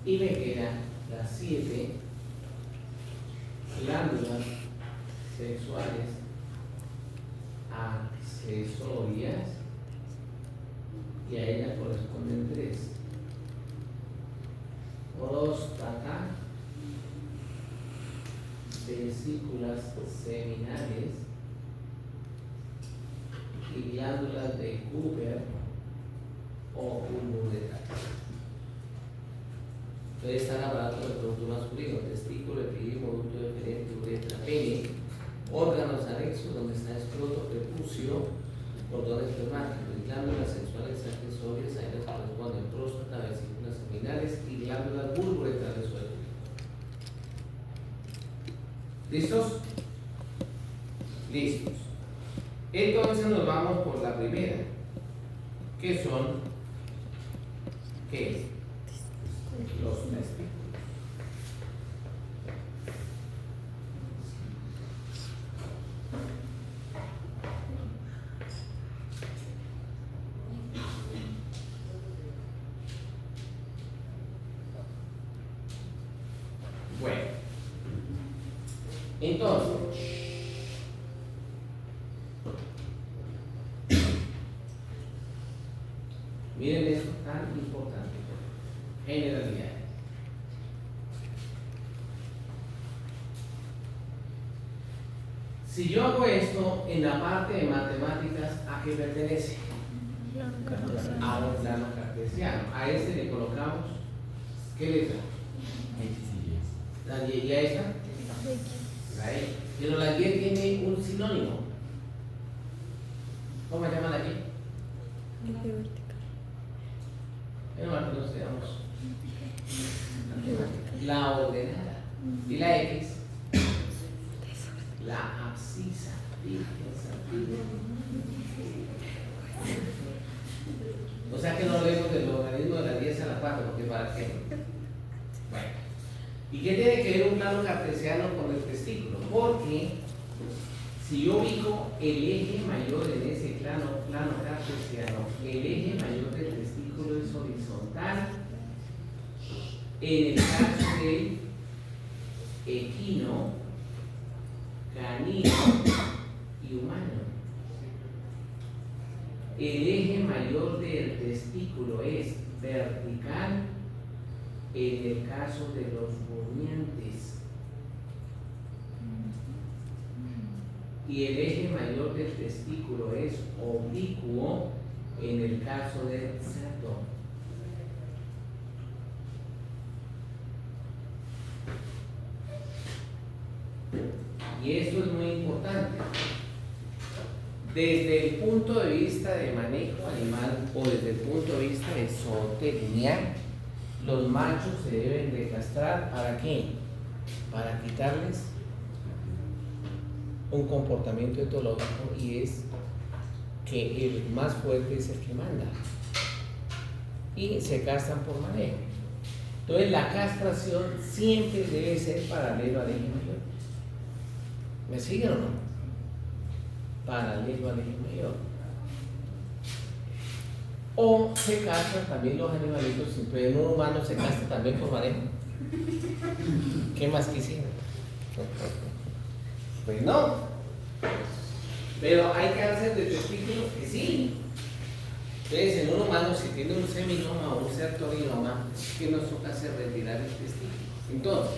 Y me quedan las 7 glándulas sexuales accesorias, y a ellas corresponden 3: próstata, vesículas seminales y glándulas de Cooper o uretra. Entonces está el aparato reproductor masculino: testículo, epididimo, ducto deferente, uretra, pene, órganos anexos donde está escroto, prepucio, cordón espermático, y glándulas sexuales accesorias, a ellas corresponden próstata, vesículas seminales y glándulas bulboretales o de ¿listos? Listos. Entonces nos vamos por la primera, que son, ¿qué es? testículo. Bueno, entonces, miren esto tan importante, generalidades. Si yo hago esto en la parte de matemáticas, ¿a qué pertenece? A un plano cartesiano. A este le colocamos, ¿qué letra? La Y, ¿y a esta? La Y. Pero la Y tiene un sinónimo. ¿Cómo se llama la Y? Eje vertical. Bueno, nos quedamos. La ordenada. ¿Y la X? La abscisa. O sea que no leemos del logaritmo de la 10 a la 4, porque ¿para qué? Bueno. ¿Y qué tiene que ver un plano cartesiano con el testículo? Porque si yo ubico el eje mayor en ese plano cartesiano, el eje mayor del testículo es horizontal. En el caso del equino, canino y humano, el eje mayor del testículo es vertical en el caso de los rumiantes y el eje mayor del testículo es oblicuo en el caso del cerdo. Y esto es muy importante. Desde el punto de vista de manejo animal o desde el punto de vista de zootecnia, los machos se deben de castrar. ¿Para qué? Para quitarles un comportamiento etológico, y es que el más fuerte es el que manda. Y se castran por manejo. Entonces la castración siempre debe ser paralelo al eje mayor. ¿Me siguen o no? Paralelo al eje mayor. O se castran también los animalitos, pero en un humano se castra también por manejo. ¿Qué más quisiera? Pues no. Pero hay cáncer de testículos que sí. Entonces, en un humano, si tiene un seminoma o un sertorinoma, ¿qué nos toca hacer? Retirar el testículo. Entonces,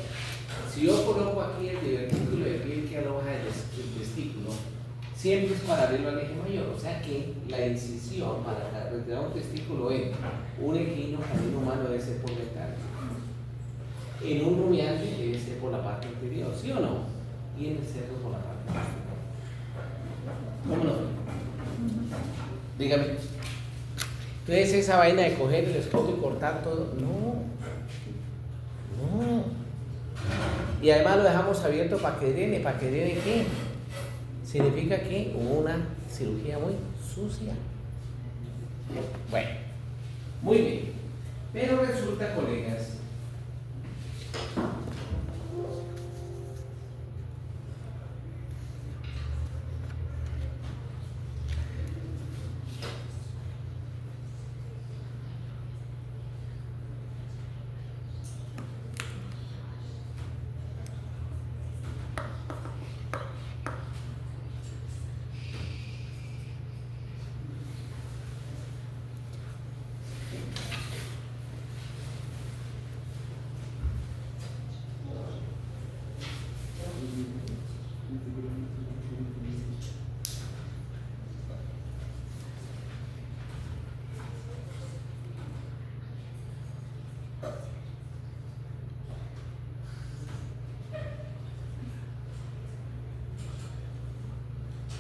si yo coloco aquí el divertículo de piel que aloja el testículo, siempre es paralelo al eje mayor. O sea que la incisión para retirar un testículo en un equino, en un humano, debe ser por ventral. En un rumiante debe ser por la parte anterior, ¿sí o no? Y en el cerdo por la parte posterior. ¿Cómo no? Dígame. Entonces esa vaina de coger el escoto y cortar todo, no. Y además lo dejamos abierto para que drene. ¿Para que drene qué? Significa que hubo una cirugía muy sucia. Bueno, muy bien. Pero resulta, colegas,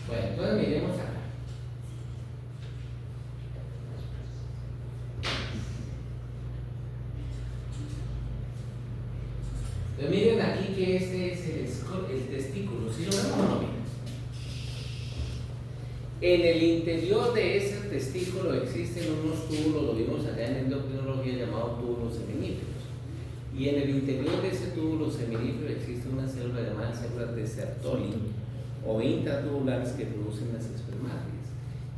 bueno, entonces miremos acá. Entonces miren aquí que este es el testículo, ¿sí lo vemos o no? En el interior de ese testículo existen unos túbulos, lo vimos allá en endocrinología, llamados túbulos seminíferos. Y en el interior de ese túbulo seminífero existe una célula llamada célula de Sertoli o intratubulares que producen las espermátides.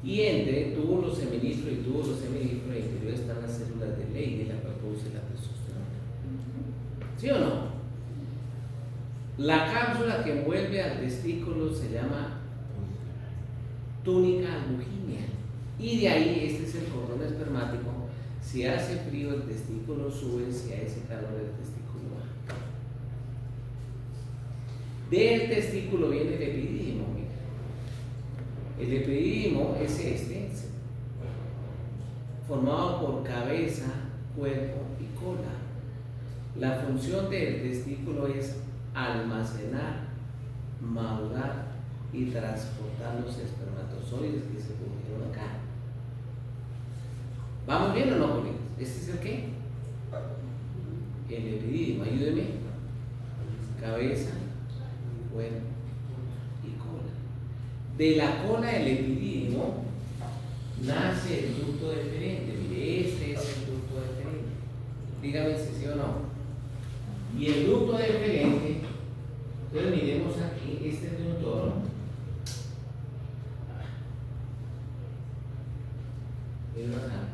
Y entre túbulo seminífero y túbulo seminífero en el interior están las células de Leydig, la cual produce la testosterona. ¿Sí o no? La cápsula que envuelve al testículo se llama túnica albuginea. Y de ahí, este es el cordón espermático. Si hace frío el testículo sube, si hace calor el testículo baja. Del testículo viene el epidídimo, mira. El epidídimo es este, formado por cabeza, cuerpo y cola. La función del testículo es almacenar, madurar y transportar los espermatozoides que se produjeron acá. ¿Vamos bien o no, Julián? ¿Este es el qué? El epidídimo, ayúdeme. Cabeza, cuerpo y cola. De la cola del epidídimo nace el ducto deferente. Mire, este es el ducto deferente. Dígame si sí o no. Y el ducto deferente, entonces miremos aquí, este es de un toro. Miren acá.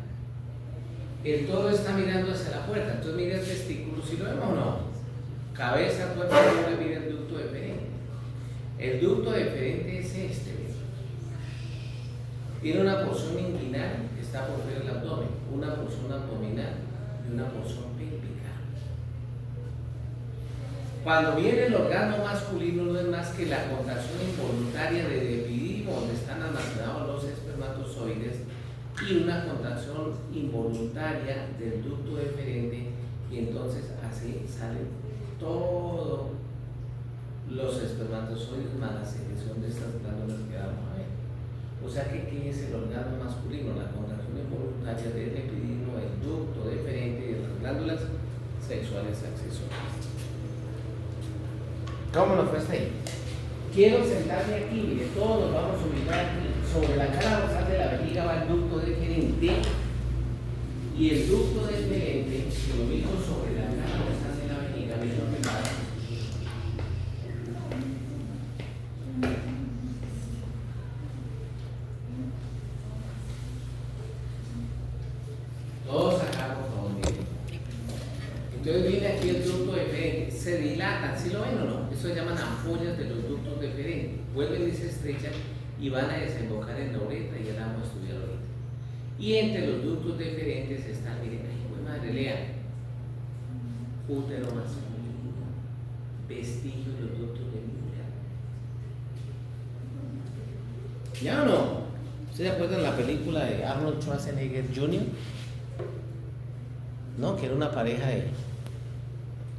El toro está mirando hacia la puerta, entonces mira el testículo, si lo vemos o no. Cabeza, cuerpo, cola, mira el ducto deferente. El ducto deferente es este. Tiene una porción inguinal que está por fuera del abdomen, una porción abdominal y una porción pélvica. Cuando viene el orgasmo masculino no es más que la contracción involuntaria del epidídimo donde están almacenados los espermatozoides y una contracción involuntaria del ducto deferente y entonces así salen todos los espermatozoides más la secreción de estas glándulas que vamos a ver. O sea que ¿qué es el orgasmo masculino? La contracción involuntaria del epidídimo, el ducto deferente y de las glándulas sexuales accesorias. ¿Cómo nos fue hasta ahí? Quiero sentarme aquí, mire, todos nos vamos a ubicar aquí. Sobre la cara dorsal de la vejiga va el ducto deferente y el ducto deferente, si lo ubico sobre la cara dorsal de la vejiga, miren lo que pasa. Todos acá, por favor, miren. Entonces viene aquí el ducto deferente, se dilatan, ¿sí lo ven o no? Eso se llaman ampollas de los ductos deferentes, vuelven y se estrechan y van a desembocar en la uretra y ya la vamos a estudiar ahorita. Y entre los ductos deferentes están, miren, ay, buen madre, lean, útero masculino, vestigios de los ductos de Müller. ¿Ya o no? ¿Ustedes se acuerdan la película de Arnold Schwarzenegger Jr.? ¿No? Que era una pareja de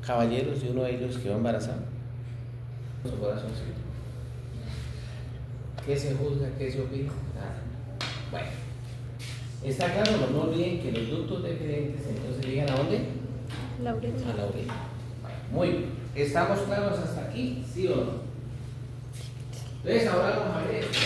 caballeros y uno de ellos quedó embarazado. Su corazoncito. ¿Qué se juzga? ¿Qué se opina? Nada. Bueno, está claro, no olviden que los ductos deferentes entonces llegan ¿a dónde? La uretra. A la uretra. Muy bien. ¿Estamos claros hasta aquí? ¿Sí o no? Entonces ahora vamos a ver esto.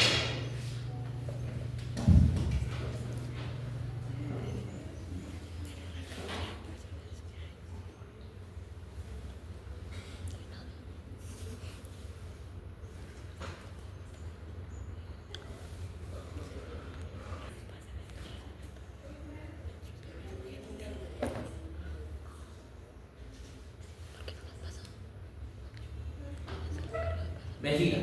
Vejiga.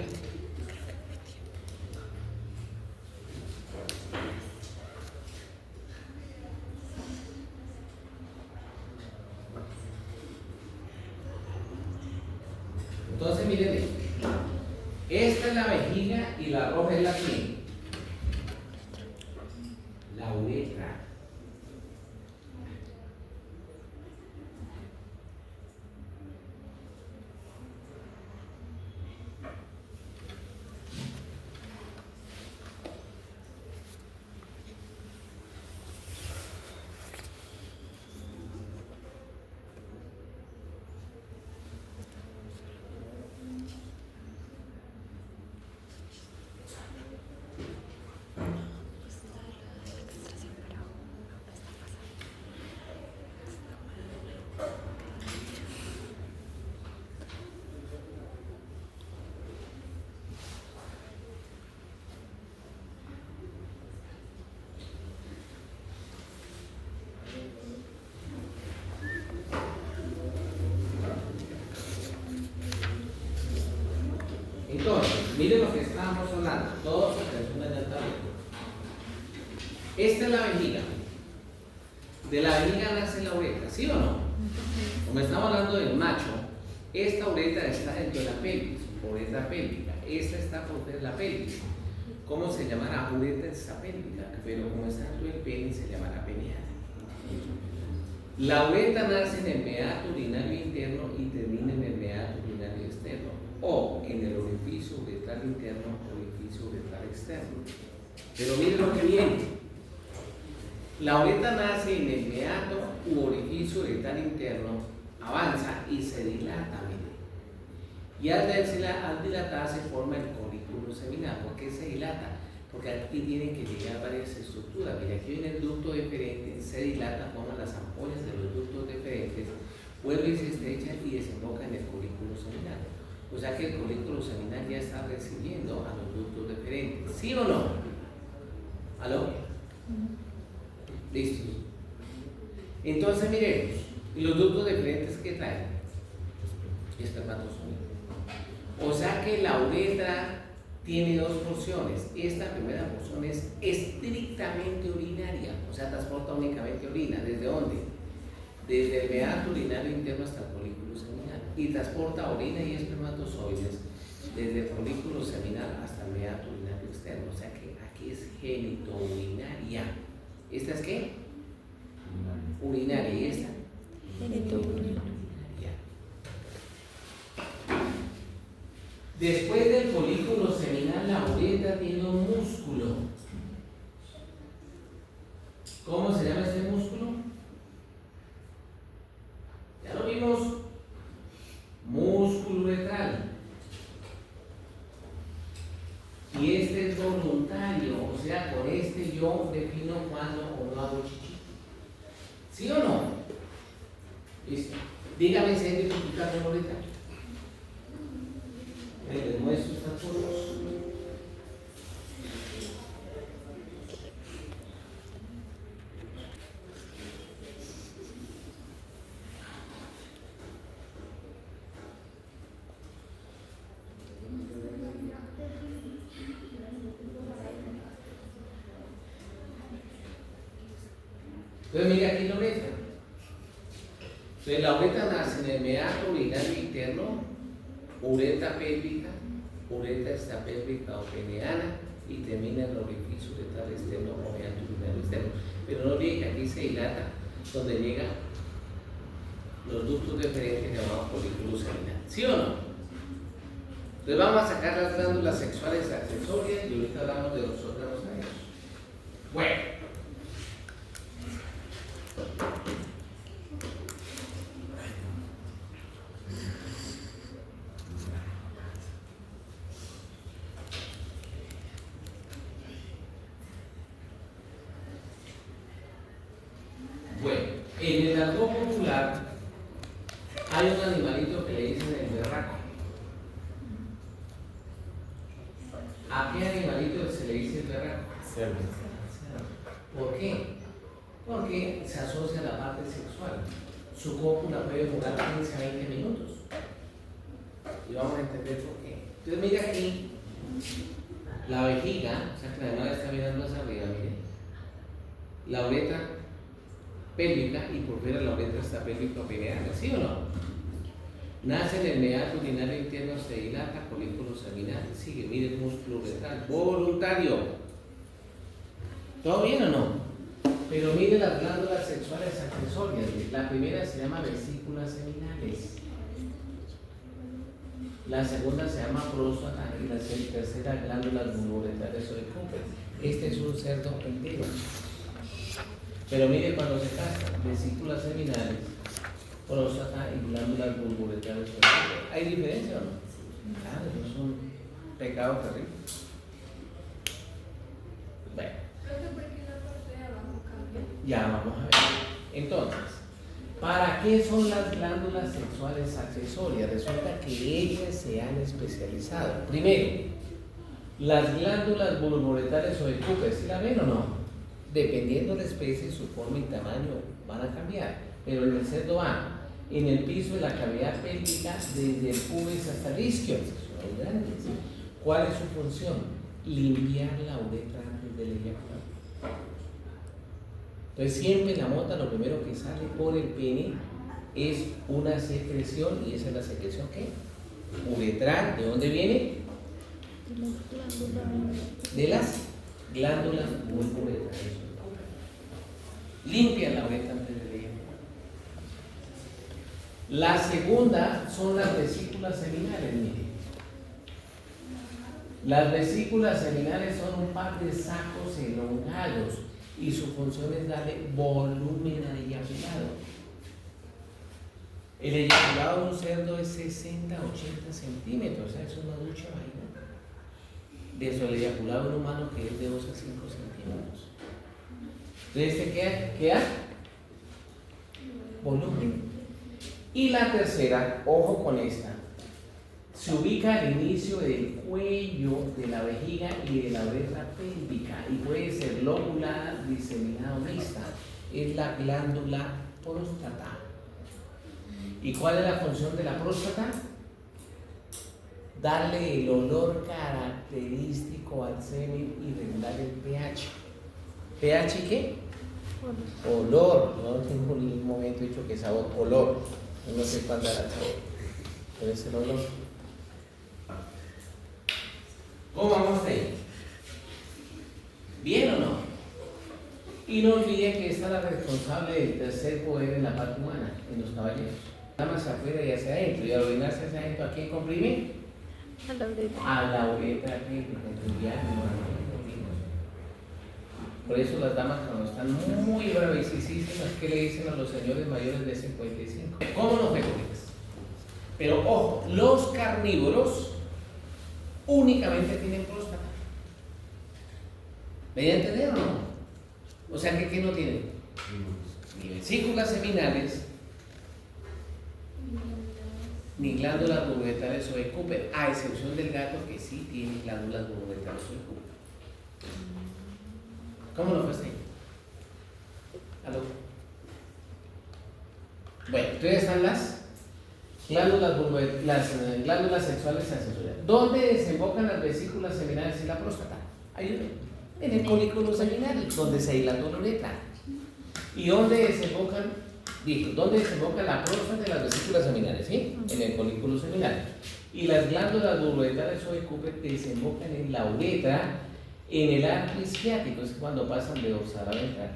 Entonces miren esto. Esta es la vejiga y la roja es la ¿qué? La uretra. Entonces, miren lo que estábamos hablando. Todos atención allá también. Esta es la vejiga. De la vejiga nace la uretra, ¿sí o no? Como estamos hablando del macho, esta uretra está dentro de la pelvis, uretra pélvica. Esta está por fuera de la pelvis. ¿Cómo se llamará? Uretra extrapélvica, pero como está dentro del pene se llamará peneal. La uretra nace en el meato urinario interno y termina en el meato urinario externo, o en el orificio uretral interno o orificio uretral externo. Pero miren lo que viene. La uretra nace en el meato u orificio uretral interno, avanza y se dilata, miren. Y al dilatar se forma el colículo seminal. ¿Por qué se dilata? Porque aquí tienen que llegar varias estructuras. Mira, aquí viene el ducto deferente, se dilata, forman las ampollas de los ductos deferentes, vuelve y se estrecha y desemboca en el colículo seminal. O sea que el colículo seminal ya está recibiendo a los ductos deferentes. ¿Sí o no? ¿Aló? Listo. Entonces miremos, ¿y los ductos deferentes qué traen? Espermatozoides. O sea que la uretra tiene dos porciones. Esta primera porción es estrictamente urinaria, o sea, transporta únicamente orina. ¿Desde dónde? Desde el meato urinario interno hasta el folículo seminal. Y transporta orina y espermatozoides desde el folículo seminal hasta el meato urinario externo. O sea que aquí es genitourinaria. ¿Esta es qué? Urinaria. ¿Y esta? Genitourinaria. Después del folículo seminal, la uretra tiene un músculo. ¿Cómo se llama este músculo? Ya lo vimos. Músculo uretral. Y este es voluntario, o sea, con este yo defino cuándo o no hago chichi. ¿Sí o no? Listo. Dígame si hay dificultad con la uretra. Les muestro estas fotos. Entonces mira aquí la uretra. Entonces la uretra nace en el meato urinario interno, uretra pélvica, uretra extrapélvica o peneana y termina en el orificio uretral externo o meato urinario externo. Pero no olviden que aquí se dilata donde llegan los ductos deferentes llamados folículo seminal. ¿Sí o no? Entonces vamos a sacar las glándulas sexuales accesorias y ahorita hablamos de los órganos aéreos. Bueno. En el argot popular hay un animalito que le dicen el berraco. ¿A qué animalito se le dice el berraco? Cerdo. ¿Por qué? Porque se asocia a la parte sexual. Su cópula puede durar 15 a 20 minutos. Y vamos a entender por qué. Entonces mira aquí la vejiga, o sea que la animal está mirando hacia arriba, mire. La uretra pélvica y por fuera la uretra está pélvica o peneal, ¿sí o no? Nace en el meato urinario interno, se dilata, folículo seminal, sigue, mire el músculo uretral, voluntario. ¿Todo bien o no? Pero mire las glándulas sexuales accesorias. La primera se llama vesículas seminales. La segunda se llama próstata y la tercera glándulas uretrales o de Cooper. Este es un cerdo entero. Pero mire cuando se casan, vesículas seminales, próstata y glándulas bulburetrales. ¿Hay diferencia o no? Claro, no es un pecado terrible. Bueno. Ya vamos a ver. Entonces, ¿para qué son las glándulas sexuales accesorias? Resulta que ellas se han especializado. Primero, las glándulas bulburetrales o de Cooper, ¿sí la ven o no? Dependiendo de la especie, su forma y tamaño van a cambiar, pero en el cerdo van en el piso de la cavidad pélvica desde el pubis hasta el isquio, son grandes. ¿Cuál es su función? Limpiar la uretra antes del eyaculado. Entonces siempre la mota lo primero que sale por el pene es una secreción, y esa es la secreción ¿qué? Uretral. ¿De dónde viene? De las glándulas vulvouretrales. Limpian la uretra antes del eyaculado. La segunda son las vesículas seminales, mire. Las vesículas seminales son un par de sacos elongados y su función es darle volumen al eyaculado. El eyaculado de un cerdo es 60, 80 centímetros, o sea, es una ducha vaginal. De eso el eyaculado de un humano que es de 2 a 5 centímetros. Entonces, ¿qué hace? Volumen. Y la tercera, ojo con esta, se ubica al inicio del cuello, de la vejiga y de la uretra pélvica y puede ser lobulada, diseminada o mixta. Es la glándula próstata. ¿Y cuál es la función de la próstata? Darle el olor característico al semen y regular el pH. ¿pH qué? Olor. No tengo en ningún momento dicho que sabor, olor. No sé cuánto era el sabor, pero es el olor. ¿Cómo vamos ahí? ¿Bien o no? Y no olviden que esta es la responsable del tercer poder en la parte humana, en los caballeros. Nada más afuera y hacia adentro. Y al orinarse hacia adentro, ¿a quién comprime? A la uretra. A la uretra pélvica. Por eso las damas cuando están muy bravísimas, ¿qué le dicen a los señores mayores de 55? ¿Cómo no frecuentes? Pero ojo, los carnívoros únicamente tienen próstata. ¿Me voy a entender o no? O sea que ¿qué no tienen? Ni vesículas seminales, ni glándulas vulvouretrales o de Cooper, a excepción del gato que sí tiene glándulas vulvouretrales o de Cooper. ¿Cómo lo fue ahí? ¿Aló? Bueno, entonces están las glándulas sexuales accesorias. ¿Dónde desembocan las vesículas seminales y la próstata? Ayúdenme. En el folículo seminal, donde se dilató la uretra. ¿Y dónde desembocan? ¿Dónde desemboca la próstata de las vesículas seminales? ¿Sí? En el folículo seminal. Y las glándulas vulvouretrales o de Cooper desembocan en la uretra, en el arco isquiático, es cuando pasan de dorsal a ventral.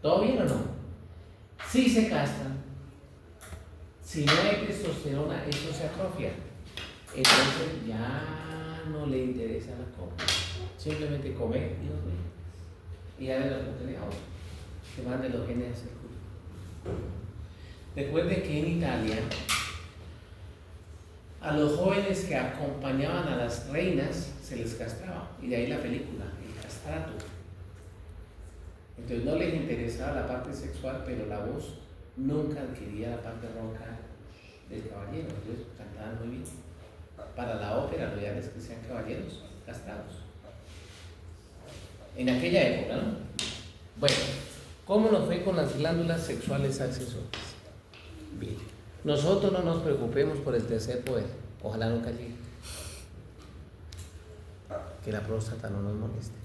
¿Todo bien o no? Si se castran, si no hay testosterona, esto se atrofia. Entonces ya no le interesa la compra. Simplemente comer y dormir. Y ya le la oportunidad a otro. Que mande los genes a hacer culo. Recuerde que en Italia, a los jóvenes que acompañaban a las reinas se les castraba. Y de ahí la película, el castrato. Entonces no les interesaba la parte sexual, pero la voz nunca adquiría la parte ronca del caballero. Entonces cantaban muy bien. Para la ópera, lo ideal es que sean caballeros castrados. En aquella época, ¿no? Bueno, ¿cómo nos fue con las glándulas sexuales accesorias? Bien. Nosotros no nos preocupemos por el tercer poder. Ojalá nunca llegue. Que la próstata no nos moleste.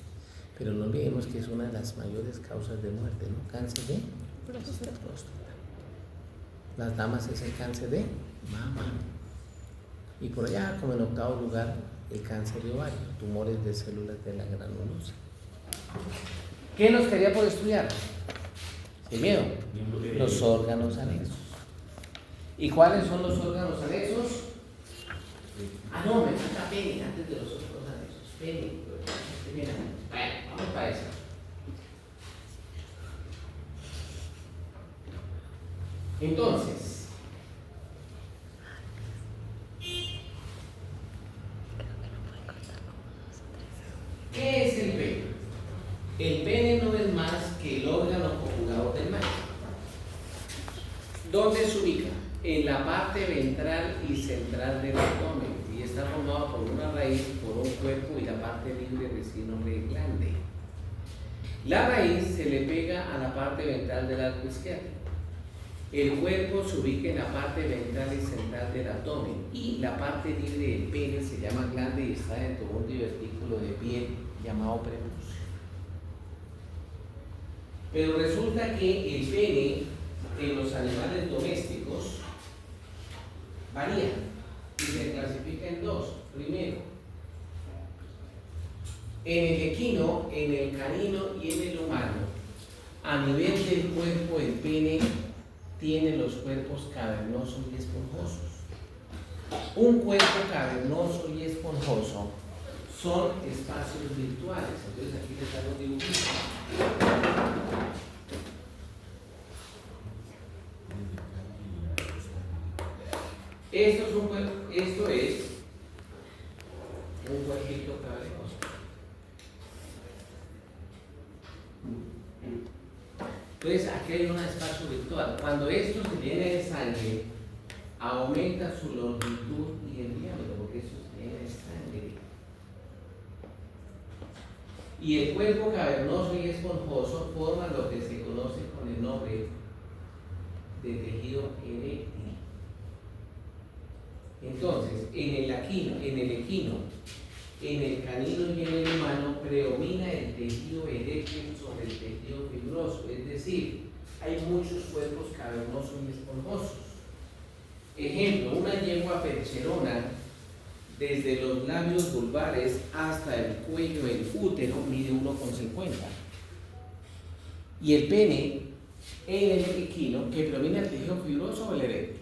Pero no olvidemos que es una de las mayores causas de muerte, ¿no? Cáncer de próstata. Las damas es el cáncer de mama. Y por allá, como en octavo lugar, el cáncer de ovario, tumores de células de la granulosa. ¿Qué nos quería por estudiar? Sin miedo. Los órganos anexos. ¿Y cuáles son los órganos anexos? Ah, no, me falta pene antes de los órganos anexos. Pene. Mira, bueno, vamos para eso. Entonces, ¿qué es el pene? El pene no es más que el órgano copulador del macho. ¿Dónde se ubica? En la parte ventral y central del abdomen, y está formado por una raíz, por un cuerpo y la parte libre recibe nombre de glande. La raíz se le pega a la parte ventral del arco isquiático. El cuerpo se ubica en la parte ventral y central del abdomen y la parte libre del pene se llama glande y está dentro de un divertículo de piel llamado prepucio. Pero resulta que el pene en los animales domésticos varía y se clasifica en dos. Primero, en el equino, en el canino y en el humano, a nivel del cuerpo, el pene tiene los cuerpos cavernosos y esponjosos. Un cuerpo cavernoso y esponjoso son espacios virtuales. Entonces aquí les hago un dibujito. Esto es un cuerpito cavernoso. Entonces aquí hay un espacio virtual. Cuando esto se llena de sangre, aumenta su longitud y el diámetro, porque eso se llena de sangre. Y el cuerpo cavernoso y esponjoso forma lo que se conoce con el nombre de tejido eréctil. Entonces, en el equino, en el canino y en el humano predomina el tejido eréctil sobre el tejido fibroso, es decir, hay muchos cuerpos cavernosos y esponjosos. Ejemplo, una yegua percherona, desde los labios vulvares hasta el cuello del útero, mide 1,50. Y el pene en el equino, que predomina el tejido fibroso o el eréctil.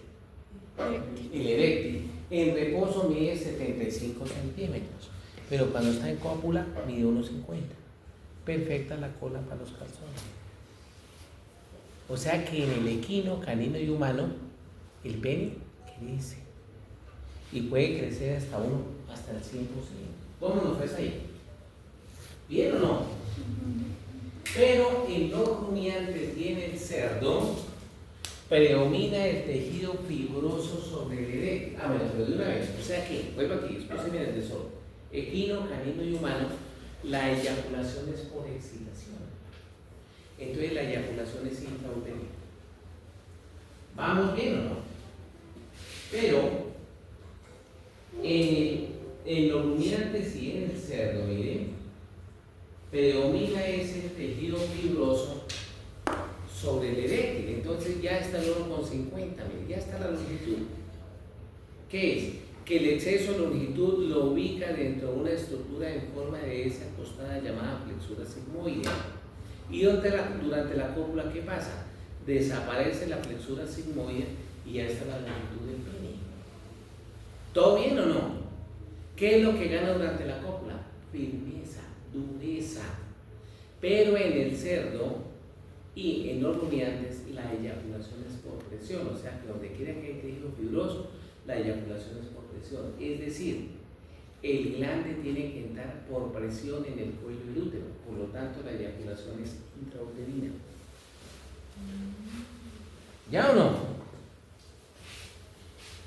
El eréctil, en reposo mide 75 centímetros, pero cuando está en cópula mide 1,50. Perfecta la cola para los calzones. O sea que en el equino, canino y humano, el pene crece y puede crecer hasta el 100%. ¿Cómo nos ves ahí? ¿Bien o no? Pero en los rumiantes y en el cerdo predomina el tejido fibroso sobre el eréctil. Bueno, pero de una vez. O sea que, vuelvo aquí, después se viene el tesoro. Equino, canino y humano, la eyaculación es por excitación. Entonces la eyaculación es intrauterina. ¿Vamos bien o no? Pero en los rumiantes y en el cerdo, miren, predomina ese tejido fibroso sobre el eréctil. Entonces ya está el 1,50, miren, ya está la longitud. ¿Qué es? Que el exceso de longitud lo ubica dentro de una estructura en forma de S acostada llamada flexura sigmoidea. Y durante la cópula, ¿qué pasa? Desaparece la flexura sigmoidea y ya está la longitud del pene. ¿Todo bien o no? ¿Qué es lo que gana durante la cópula? Firmeza, dureza. Pero en el cerdo y en los rumiantes la eyaculación es por presión, o sea que donde quiera que haya tejido fibroso, la eyaculación es por presión. Es decir, el glande tiene que entrar por presión en el cuello del útero, por lo tanto la eyaculación es intrauterina. ¿Ya o no?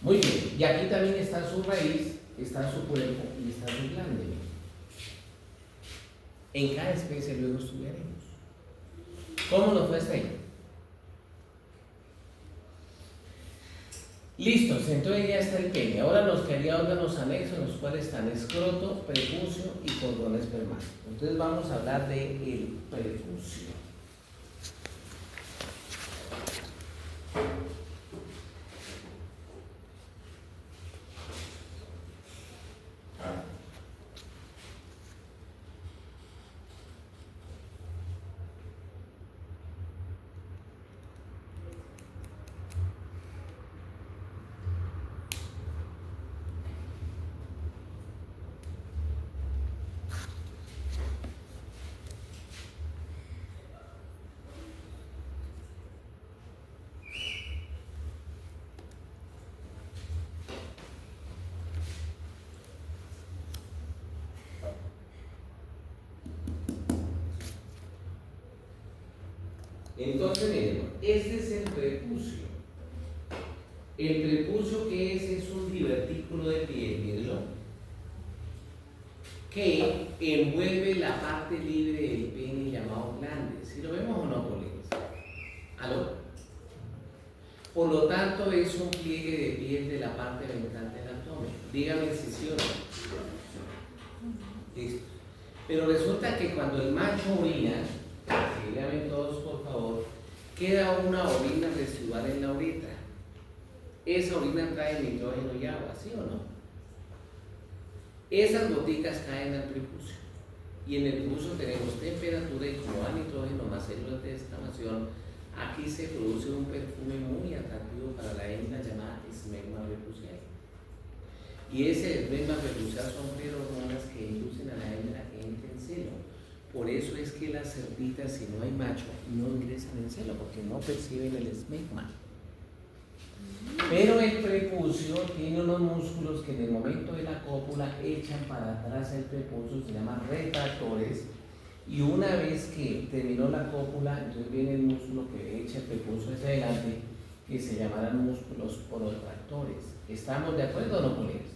Muy bien, y aquí también está su raíz, está su cuerpo y está su glande. En cada especie luego estudiaremos. ¿Cómo nos fue hasta ahí? Listos, entonces ya está el pene. Ahora nos quedaría órganos anexos en los cuales están escroto, prepucio y cordón espermático. Entonces vamos a hablar del prepucio. Entonces, miren, este es el prepucio. El prepucio, ¿qué es? Es un divertículo de piel, mírenlo, que envuelve la parte libre del pene llamado glande. ¿Sí lo vemos o no, colegas? ¿Aló? Por lo tanto, es un pliegue de piel de la parte ventral del abdomen. Dígame si sí o no. Listo. Pero resulta que cuando el macho orina, díganme todos por favor, queda una orina residual en la uretra. Esa orina trae nitrógeno y agua, ¿sí o no? Esas goticas caen al prepucio. Y en el prepucio tenemos temperatura y como va nitrógeno más células de descamación, aquí se produce un perfume muy atractivo para la hembra llamada esmegma prepucial. Y ese esmegma prepucial son feromonas que inducen a la hembra que entre en celo. Por eso es que las cerditas, si no hay macho, no ingresan en celo, porque no perciben el esmegma. Pero el prepucio tiene unos músculos que en el momento de la cópula echan para atrás el prepucio, se llaman retractores, y una vez que terminó la cópula, entonces viene el músculo que echa el prepucio hacia adelante, que se llamarán músculos protractores. ¿Estamos de acuerdo o no, colegas?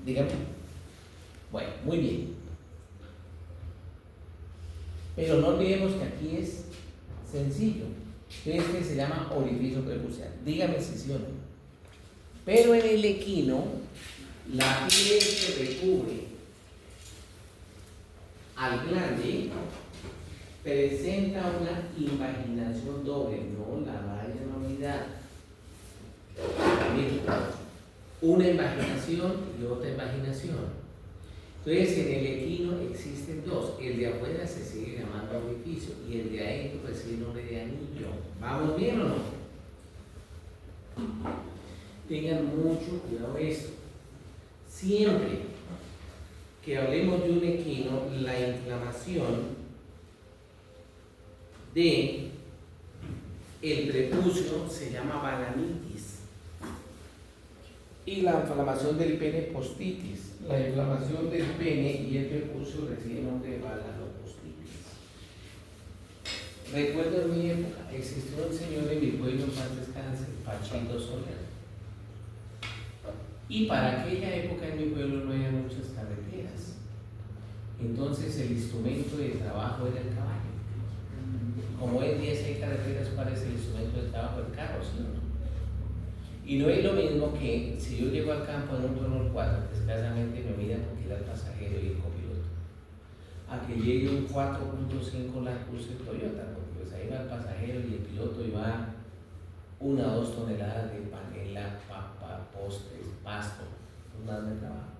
Dígame. Bueno, muy bien. Pero no olvidemos que aquí es sencillo. Este se llama orificio prepucial. Dígame si sí o no. Pero en el equino, la piel que recubre al glande presenta una invaginación doble, no la vaya a olvidar. Una invaginación y otra invaginación. Entonces en el equino existen dos, el de afuera se sigue llamando orificio y el de adentro recibe el nombre de anillo. ¿Vamos bien o no? Tengan mucho cuidado esto. Siempre que hablemos de un equino, la inflamación de el prepucio se llama balanitis y la inflamación del pene postitis. La inflamación del pene y el prepucio recibe el nombre de balanopostitis. Recuerdo en mi época, existió un señor en mi pueblo, en paz descanse, Pachito Soler. Y para aquella época en mi pueblo no había muchas carreteras. Entonces el instrumento de trabajo era el caballo. Como hoy en día si hay carreteras, ¿cuál es el instrumento de trabajo? El carro, ¿sí o no? Y no es lo mismo que si yo llego al campo en un Renault 4, que escasamente me miran porque era el pasajero y el copiloto, a que llegue un 4.5 Land Cruiser Toyota, porque pues ahí va el pasajero y el piloto y va 1 o 2 toneladas de panela, papa, postres, pasto, un más de trabajo.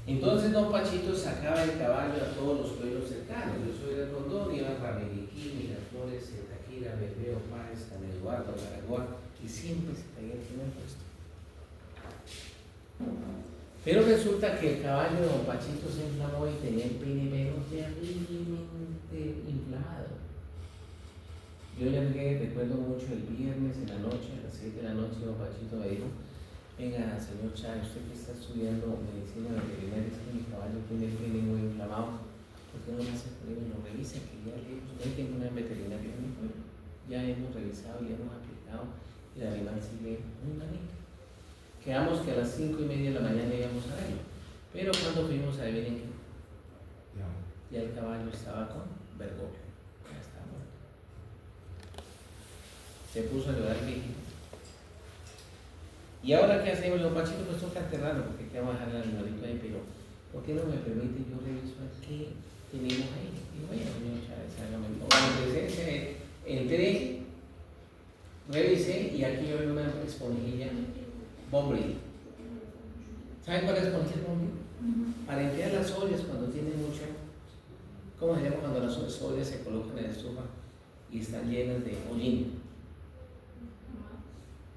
Entonces don Pachito sacaba el caballo a todos los pueblos cercanos. Yo soy de Rondón, iba a Ramiriquí, Miraflores, Zetaquira, Bermeo, Páez, San Eduardo, Caraguá, y siempre se traía el primer puesto. Pero resulta que el caballo de don Pachito se inflamó y tenía el pene terriblemente inflamado. Yo llegué, recuerdo mucho, el viernes en la noche, a las 7 de la noche, don Pachito me dijo: venga, señor Chávez, usted que está estudiando medicina veterinaria, es que mi caballo tiene el pene muy inflamado, ¿por qué no me hace prueba y lo revisa? Que ya no hay ninguna veterinaria en mi pueblo. Ya hemos revisado, ya hemos aplicado y el animal sigue muy malito. Quedamos que a las 5:30 de la mañana íbamos a verlo, pero cuando fuimos, adivinen qué, ya el caballo estaba con vergüenza, ya estaba muerto. Se puso a llorar el viejito. ¿Y ahora qué hacemos? Los Pachito, pues toca enterrarlo, porque qué vamos a dejar al animalito ahí, pero ¿por qué no me permite yo reviso qué tenemos ahí? Y bueno, señor Chávez, hágame el favor. Entré, revisé y aquí yo veo una esponjilla Bombril. ¿Saben cuál es la esponjilla Bombril? Para limpiar las ollas cuando tienen mucho, ¿cómo se llama cuando las ollas se colocan en la estufa y están llenas de hollín?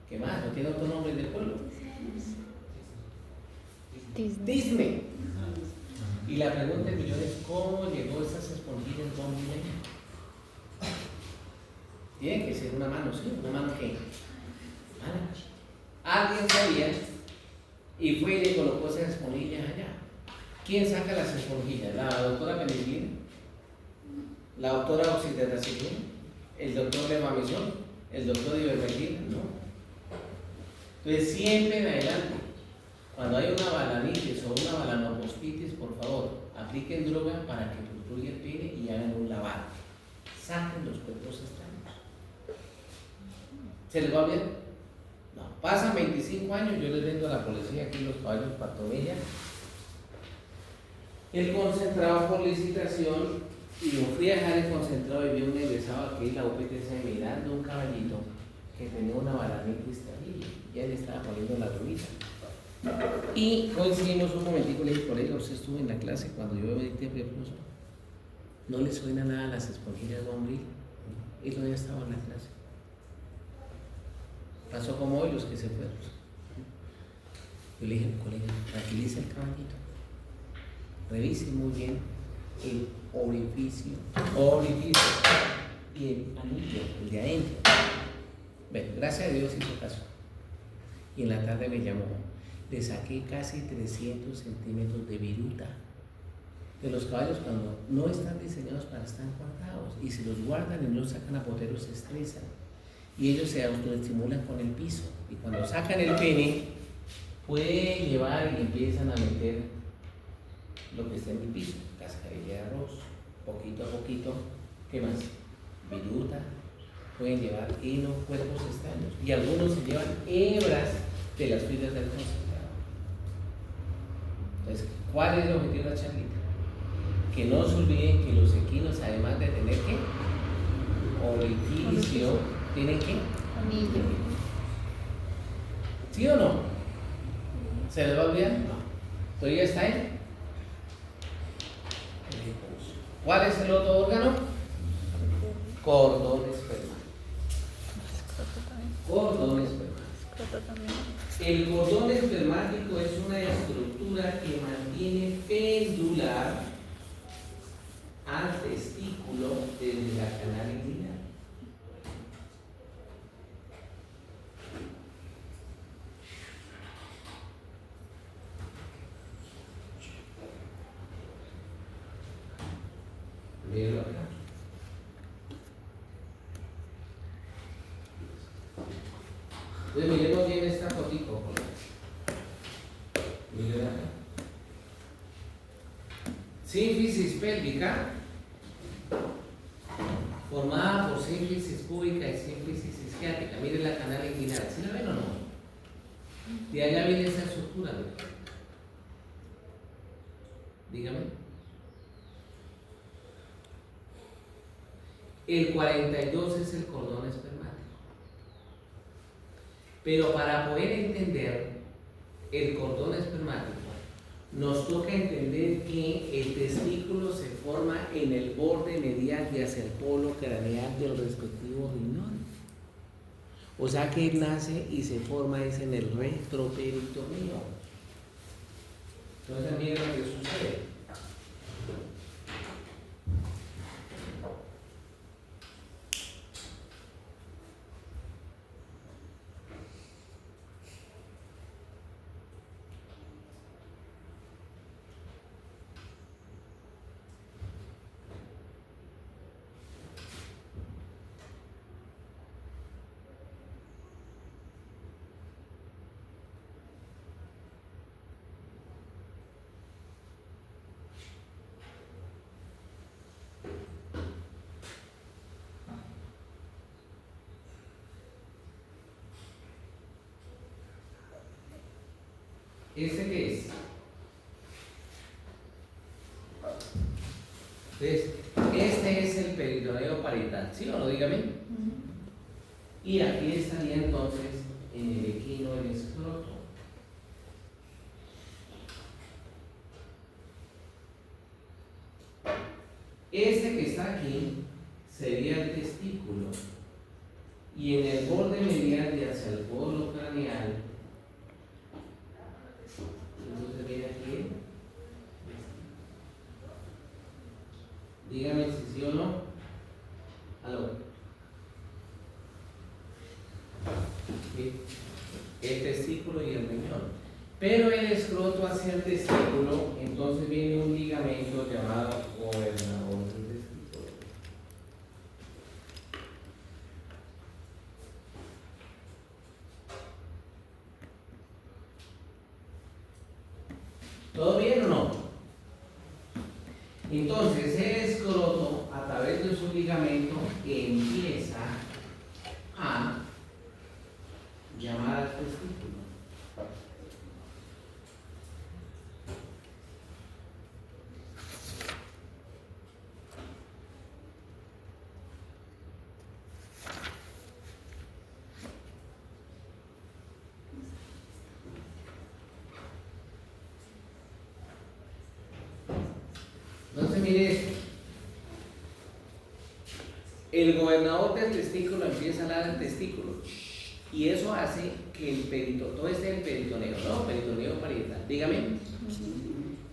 ¿Qué más? ¿No tiene otro nombre del pueblo? Disney. Y la pregunta del millón es: ¿cómo llegó esas esponjillas Bombril allá? Tiene que ser una mano, ¿sí? ¿Una mano qué? Alguien sabía y fue y le colocó esas esponjillas allá. ¿Quién saca las esponjillas? ¿La doctora penicilina? ¿La doctora oxitocina? ¿El doctor levamisón? ¿El doctor ivermectina? No. Entonces siempre en adelante, cuando hay una balanitis o una balanopostitis, por favor, apliquen droga para que fluya el pene y hagan un lavado. Saquen los cuerpos extraños. ¿Se les va bien? No. Pasan 25 años, yo les vendo a la policía aquí los caballos Patomilla. El concentrado por licitación, y yo fui a dejar el concentrado y vi un egresado aquí en la UPTC mirando un caballito que tenía una bananitis terrible. Ya le estaba poniendo la ruita. Y coincidimos un momentico, le dije, colega, usted estuvo en la clase cuando yo edité profesor. ¿No le suena nada a las esponjillas bombril? Él no había estado en la clase. Pasó como hoy los que se fueron. Yo le dije, colega, tranquilice el caballito. Revise muy bien el orificio y el anillo, el de adentro. Bueno, gracias a Dios hizo caso. Y en la tarde me llamó. Le saqué casi 300 centímetros de viruta. De los caballos cuando no están diseñados para estar guardados y si los guardan y no los sacan a poteros se estresan y ellos se autoestimulan con el piso y cuando sacan el pene pueden llevar y empiezan a meter lo que está en el piso, cascarilla de arroz, poquito a poquito, ¿qué más? Viruta, pueden llevar heno, cuerpos extraños y algunos se llevan hebras de las fibras del concentrado. Entonces, ¿cuál es el objetivo de la charlita? Que no se olviden que los equinos, además de tener ¿qué? Orificio, tienen ¿qué? Anillo. ¿Sí o no? ¿Se les va a olvidar? No. ¿Todavía está ahí? ¿Cuál es el otro órgano? Cordón espermático. Cordón espermático. El cordón espermático es una estructura que mantiene pendular al testículo desde la canal inguinal. Mírenlo acá. Entonces miremos bien esta fotico. Miren acá. Sínfisis pélvica formada por sínfisis púbica y sínfisis isquiática. Miren la canal inguinal. ¿Sí la ven o no? De allá viene esa estructura. ¿No? Dígame. El 42 es el cordón espermático. Pero para poder entender el cordón espermático, nos toca entender que el testículo se forma en el borde medial y hacia el polo craneal del respectivo riñón. O sea que él nace y se forma es en el retroperitoneo. Entonces miren lo que sucede. ¿Ese qué es? Entonces, este es el peritoneo parietal, ¿sí o no? Dígame. Y aquí estaría entonces en el equino el escroto. Este que está aquí sería el testículo. Y en el borde medial y hacia el polo craneal, entonces viene aquí. Dígame si sí o no. Aló. El testículo y el riñón. Pero el escroto hacia el testículo, entonces viene un ligamento llamado gobernador del testículo. ¿Todo bien o no? Entonces el escroto, a través de su ligamento, empieza a llamar al testículo. Entonces mire esto. El gobernador del testículo empieza a hablar del testículo. Y eso hace que el peritoneo, todo este es el peritoneo, ¿no? Peritoneo parietal. Dígame.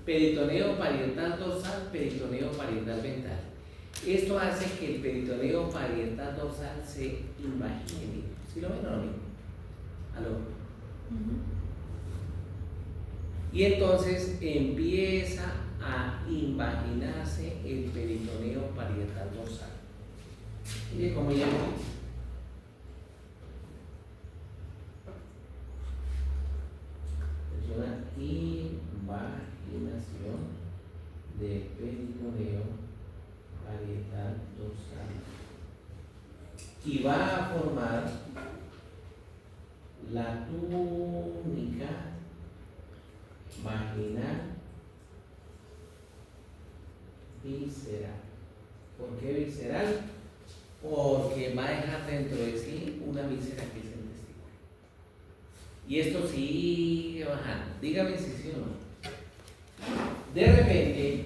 Peritoneo parietal dorsal, peritoneo parietal ventral. Esto hace que el peritoneo parietal dorsal se invagine. ¿Sí lo ven o no? ¿Aló? Y entonces empieza a invaginarse el peritoneo parietal dorsal. Mire cómo ya es una invaginación del peritoneo parietal dorsal y va a formar la túnica vaginal visceral. ¿Por qué visceral? Porque va a dejar dentro de sí una víscera que es el testículo. Y esto sigue bajando. Dígame si sí o no. De repente,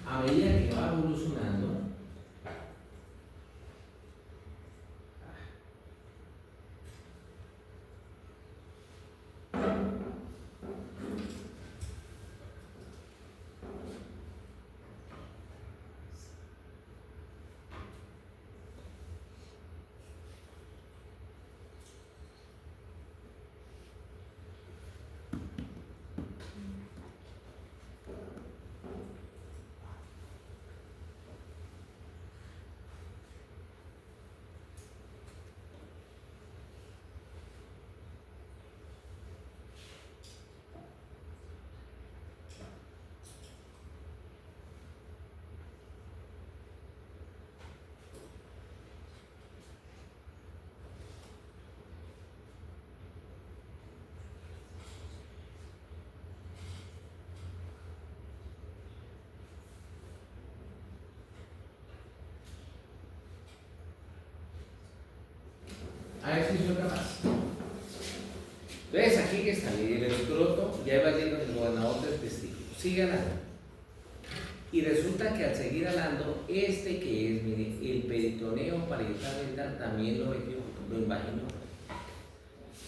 a medida que va evolucionando, a ver si soy capaz. Entonces aquí que está el escroto, ya va yendo el gobernador del testículo. Sigue hablando. Y resulta que al seguir hablando, este que es, mire, el peritoneo parietal ventral también lo metió, lo imaginó.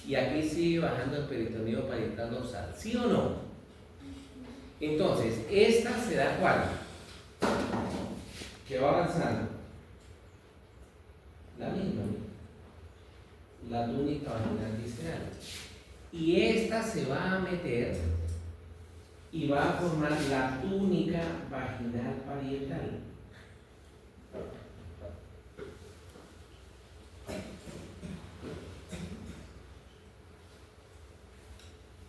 Y aquí sigue bajando el peritoneo parietal dorsal. ¿Sí o no? Entonces, esta se da cuál? Que va avanzando. La misma, la túnica vaginal visceral. Y esta se va a meter y va a formar la túnica vaginal parietal.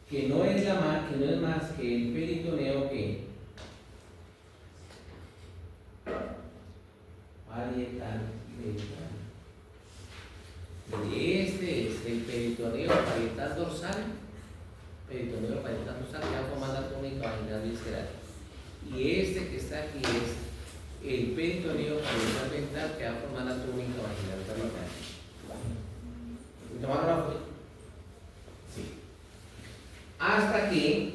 Que no es más que el peritoneo que parietal ventral. Este es el peritoneo parietal dorsal, peritoneo parietal dorsal que va a formar la túnica vaginal visceral. Y este que está aquí es el peritoneo parietal ventral que va a formar la túnica vaginal parietal. ¿Tomando la foto? Sí. Hasta aquí.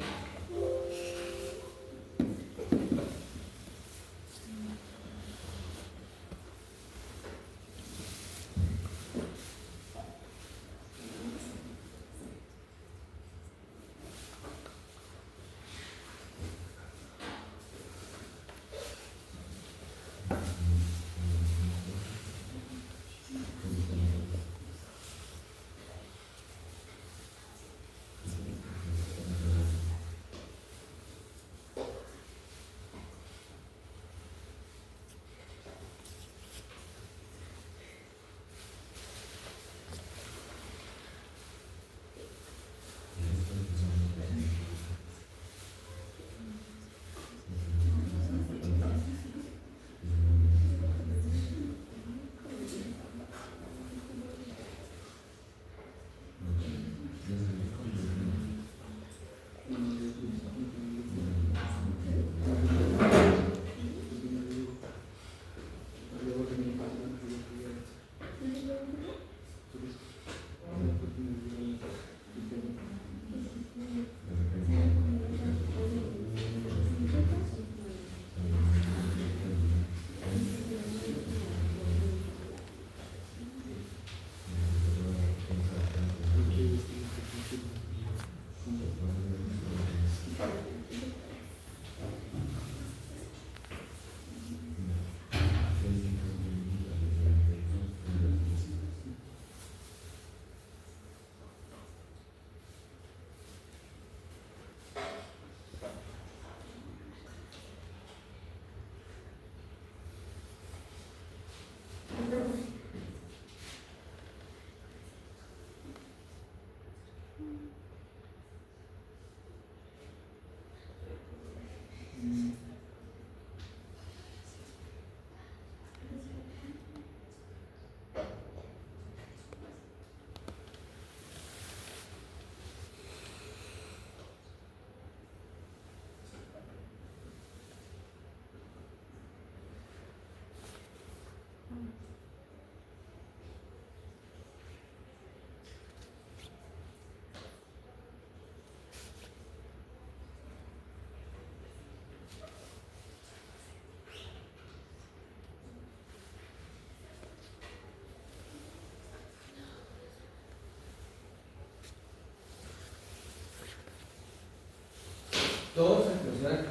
Todo se funciona aquí.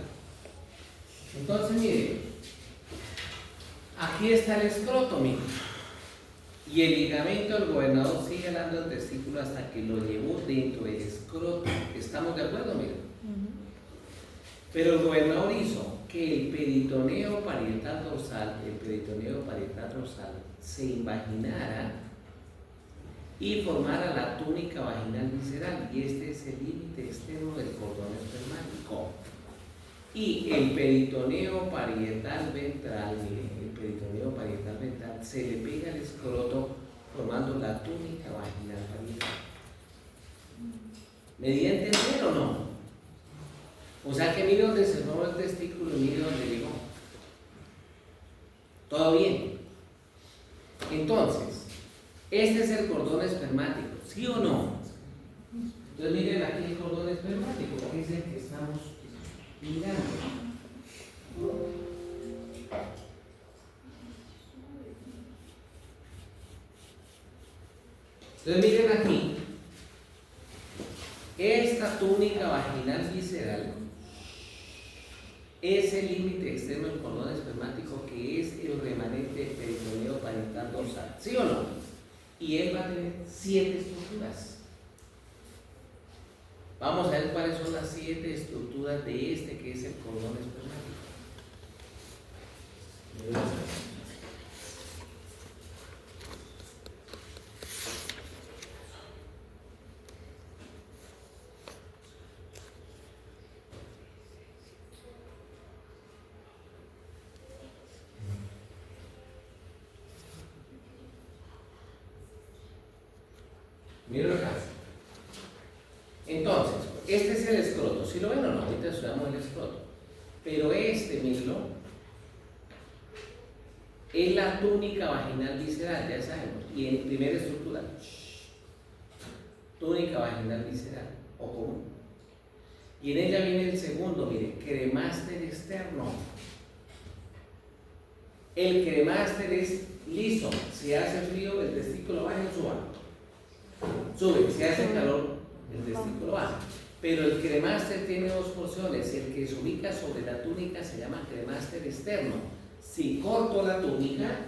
Entonces, mire, aquí está el escroto, mire. Y el ligamento del gobernador sigue hablando del testículo hasta que lo llevó dentro del escroto. ¿Estamos de acuerdo, mire? Pero el gobernador hizo que el peritoneo parietal dorsal, se invaginara y formara la túnica vaginal visceral, y este es el límite externo del cordón espermático. Y el peritoneo parietal ventral, se le pega al escroto formando la túnica vaginal parietal. ¿Me di a entender o no? O sea que mire dónde se formó el testículo y mire dónde llegó. ¿Todo bien? Entonces, este es el cordón espermático, ¿sí o no? Entonces miren aquí el cordón espermático, que es el que estamos mirando. Entonces miren aquí, esta túnica vaginal visceral es el límite externo del cordón espermático, que es el remanente del peritoneo parietal dorsal, ¿sí o no? Y él va a tener 7 estructuras. Vamos a ver cuáles son las 7 estructuras de este que es el cordón espermático. Miren acá. Entonces, este es el escroto. ¿Sí lo ven o no? Ahorita estudiamos el escroto. Pero este, mírenlo, es la túnica vaginal visceral, ya sabemos. Y en primera estructura, túnica vaginal visceral o común. Y en ella viene el segundo, mire, cremaster externo. El cremaster es liso. Si hace frío, el testículo baja y suba. Sube, si hace calor, el testículo baja. Pero el cremaster tiene 2 porciones. El que se ubica sobre la túnica se llama cremaster externo. Si corto la túnica,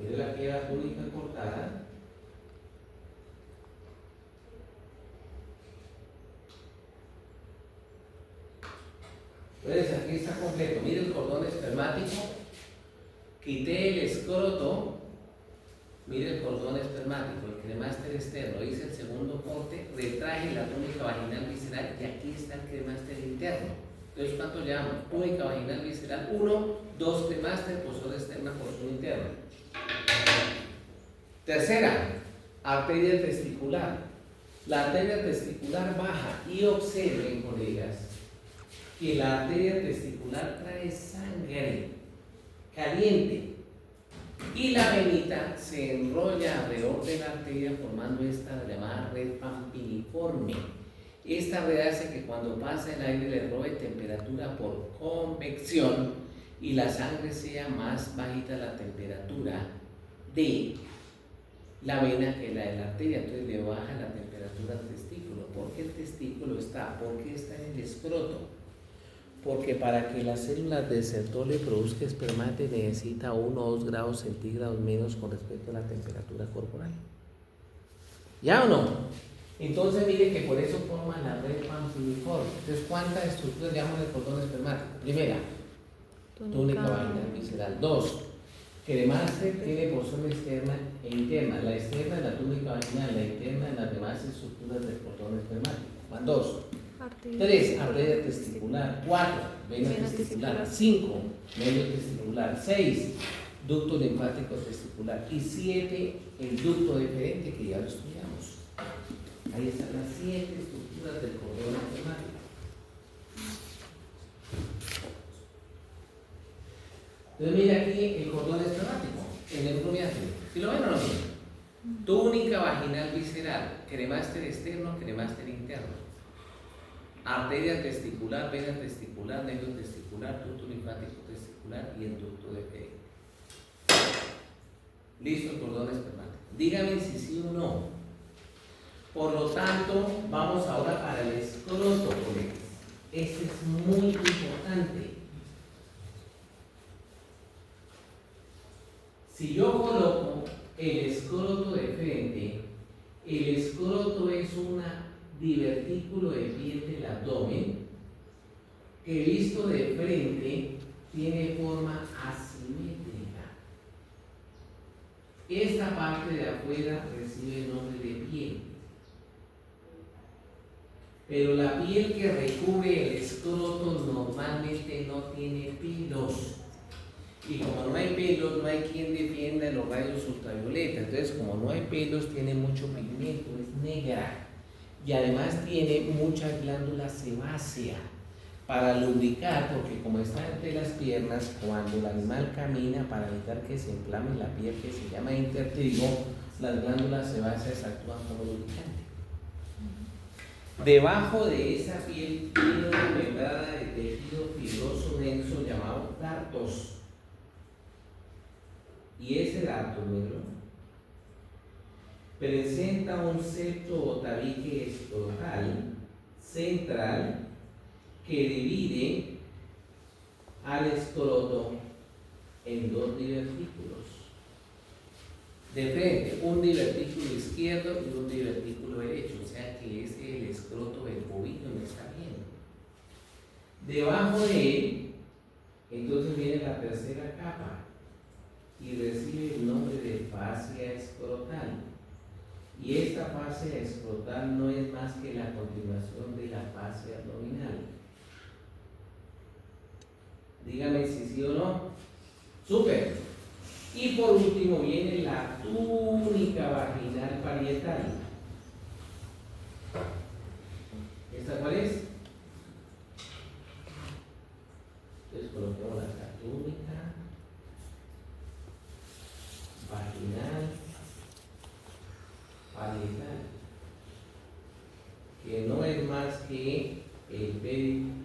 miren aquí la túnica cortada. Entonces aquí está completo. Miren el cordón espermático. Quité el escroto. Mire el cordón espermático, el cremaster externo, hice el segundo corte, retraje la túnica vaginal visceral y aquí está el cremaster interno. Entonces, ¿cuánto llamamos? Túnica vaginal visceral 1, 2 cremaster, porción externa, porción interna. Tercera, arteria testicular. La arteria testicular baja y observen, colegas, que la arteria testicular trae sangre caliente. Y la venita se enrolla alrededor de la arteria formando esta llamada red pampiliforme. Esta red hace que cuando pasa el aire le robe temperatura por convección y la sangre sea más bajita la temperatura de la vena que la de la arteria. Entonces le baja la temperatura al testículo. ¿Por qué el testículo está? ¿Por qué está en el escroto? Porque para que las células de Sertoli produzcan espermate necesita 1 o 2 grados centígrados menos con respecto a la temperatura corporal. ¿Ya o no? Entonces mire que por eso forman la red pampiliforme. Entonces, ¿cuántas estructuras llaman el cordón espermático? Primera, túnica vaginal visceral. 2, cremaster tiene porción externa e interna. La externa es la túnica vaginal, la interna en las demás estructuras del cordón espermático. Van 2. 3, arteria testicular. 4, vena testicular. 5, medio testicular. 6, ducto linfático testicular. Y 7, el ducto deferente, que ya lo estudiamos. Ahí están las 7 estructuras del cordón espermático. Entonces mira aquí el cordón espermático, en el rumiático. ¿Sí lo ven o no ven? Túnica vaginal visceral, cremaster externo, cremaster interno. Arteria testicular, vena testicular, nervio testicular, ducto linfático testicular y el ducto deferente. Listo el cordón espermático. Dígame si sí o no. Por lo tanto, vamos ahora para el escroto, colegas. Este es muy importante. Si yo coloco el escroto de frente, el escroto es un divertículo de piel del abdomen que visto de frente tiene forma asimétrica. Esta parte de afuera recibe el nombre de piel. Pero la piel que recubre el escroto normalmente no tiene pelos. Y como no hay pelos, no hay quien defienda los rayos ultravioleta. Entonces, como no hay pelos, tiene mucho pigmento, es negra. Y además tiene mucha glándula sebácea para lubricar, porque como está entre las piernas, cuando el animal camina, para evitar que se inflame la piel, que se llama intertrigo, las glándulas sebáceas actúan como lubricante. Debajo de esa piel tiene una membrana de tejido fibroso denso llamado dartos. Y ese darto negro presenta un septo o tabique escrotal central que divide al escroto en dos divertículos. De frente, un divertículo izquierdo y un divertículo derecho, o sea que es el escroto del bovino, no está bien. Debajo de él, entonces viene la tercera capa y recibe el nombre de fascia escrotal. Y esta fascia escrotal no es más que la continuación de la fascia abdominal. Dígame si sí o no. ¡Súper! Y por último viene la túnica vaginal parietal. ¿Esta cuál es? Entonces coloquemos la túnica vaginal parietal, que no es más que el peritoneum.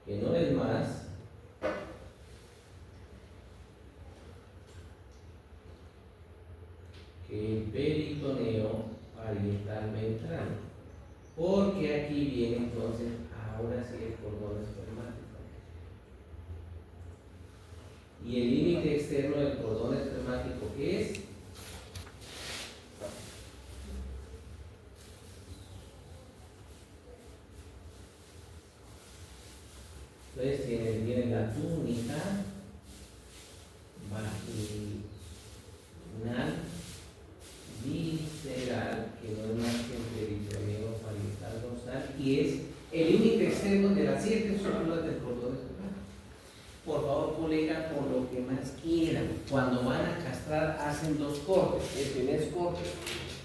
Que no es más que el peritoneo parietal ventral, porque aquí viene entonces ahora sí el cordón espermático. Y el límite externo del cordón espermático, ¿qué es? Entonces viene la túnica vaginal visceral, que no es más que el peritoneo parietal dorsal, y es el límite externo de las 7 estructuras del cordón espermático. Por favor, colega, por lo que más quieran, cuando van a castrar hacen 2 cortes. El primer corte,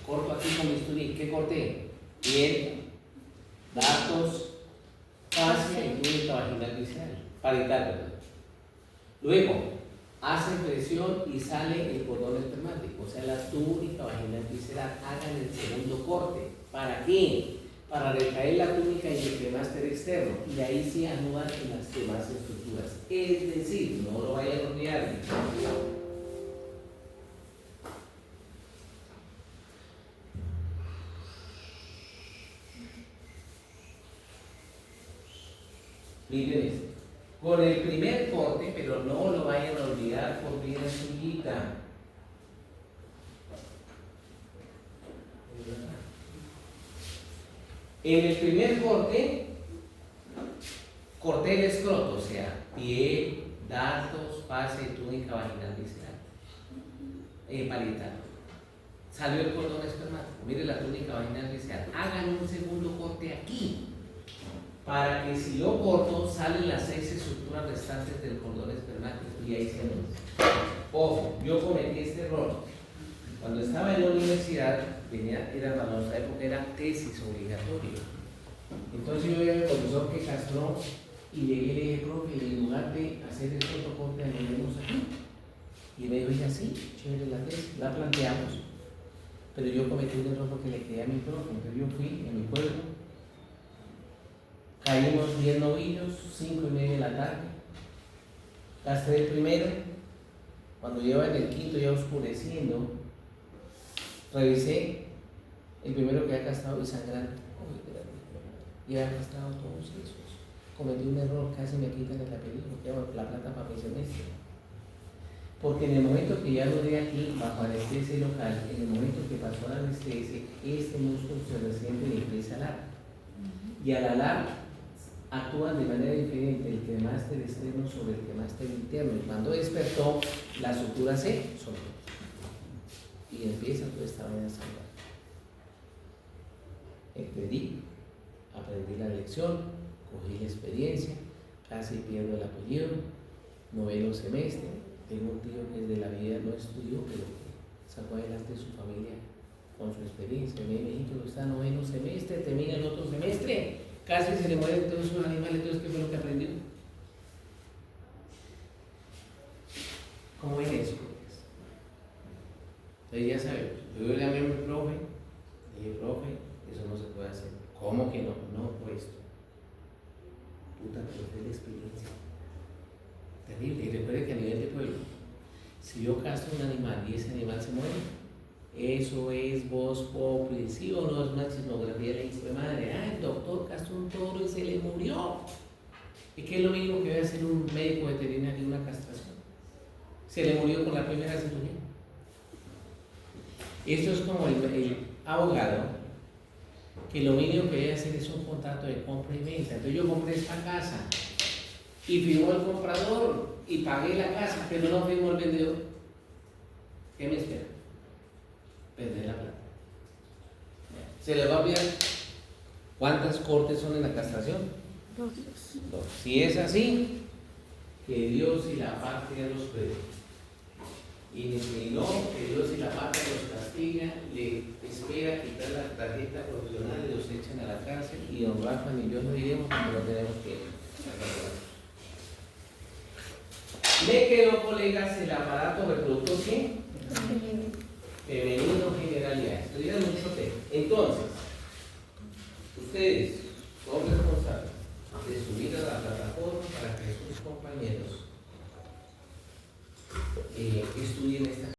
corto aquí con bisturí. ¿Qué corté? Piel, datos, fascia y túnica vaginal visceral, parietal, ¿verdad? Luego, hacen presión y sale el cordón espermático, o sea, la túnica vaginal visceral. Hagan el segundo corte. ¿Para qué? Para retraer la túnica y el cremaster externo, y ahí se anudan en las demás estructuras. Es decir, no lo vayan a olvidar. Miren esto. Con el primer corte, pero no lo vayan a olvidar por vida suyita. En el primer corte, corté el escroto, o sea, piel, dartos, fascia y túnica vaginal visceral, parietal. Salió el cordón espermático. Mire la túnica vaginal visceral. Hagan un segundo corte aquí, para que si lo corto, salen las 6 estructuras restantes del cordón espermático y ahí se anuncia. Ojo, yo cometí este error. Cuando estaba en la universidad, era para nuestra época, era tesis obligatorio. Entonces yo vi al profesor que castró y llegué y le dije, profe, en lugar de hacer el otro corte, anulemos aquí. Y me dijo, ya sí, chévere la tesis, la planteamos. Pero yo cometí un error porque le quedé a mi profe. Entonces yo fui en mi pueblo, Caímos 10 novillos, 5:30 de la tarde. Castré el primero. Cuando lleva en el quinto ya oscureciendo, revisé el primero que había castrado y sangrando. Y había castrado todos esos. Cometí un error, casi me quitan el apellido, porque llevo la plata para mi semestre. Porque en el momento que ya lo di aquí, bajo anestesia local, en el momento que pasó la anestesia, este músculo se resiente y empieza a alar. Y al alar, actúan de manera diferente el quemaster externo sobre el quemaster interno. Y cuando despertó, la sutura se soltó. Y empieza toda esta vaina a sangrar. Aprendí la lección, cogí la experiencia, casi pierdo el apellido, noveno semestre. Tengo un tío que desde la vida no estudió, pero sacó adelante su familia con su experiencia. Mi hijito está en noveno semestre, termina el otro semestre, casi se le mueren todos sus animales. Entonces, ¿qué fue lo que aprendió? ¿Cómo es eso? Entonces ya sabemos, yo llamé a mi profe, dije, profe, eso no se puede hacer. ¿Cómo que no? No, pues, puta, pero fue la experiencia. Terrible. Y recuerde que a nivel de pueblo, si yo castro un animal y ese animal se muere, eso es voz populi, ¿sí o no? Es una chismografía de la hijo de madre. Ah, el doctor castró un toro y se le murió. ¿Y qué es lo mismo que debe hacer un médico veterinario en una castración? Se le murió con la primera cirugía. Esto es como el abogado, que lo mínimo que debe hacer es un contrato de compra y venta. Entonces yo compré esta casa y firmó el comprador y pagué la casa, pero no firmó el vendedor. ¿Qué me espera? Perder la plata. ¿Se le va a olvidar cuántas cortes son en la castración? Dos. Si es así, que Dios y la patria los premie. Y si no, que Dios y la patria los castiga, le espera quitar la tarjeta profesional y los echan a la cárcel, y don Rafa ni yo no iremos porque no tenemos que me quedó, colegas, el aparato reproductor ¿qué? Femenino generalidad. Estudian mucho tema. Entonces, ustedes son responsables de subir a la plataforma para que sus compañeros estudien esta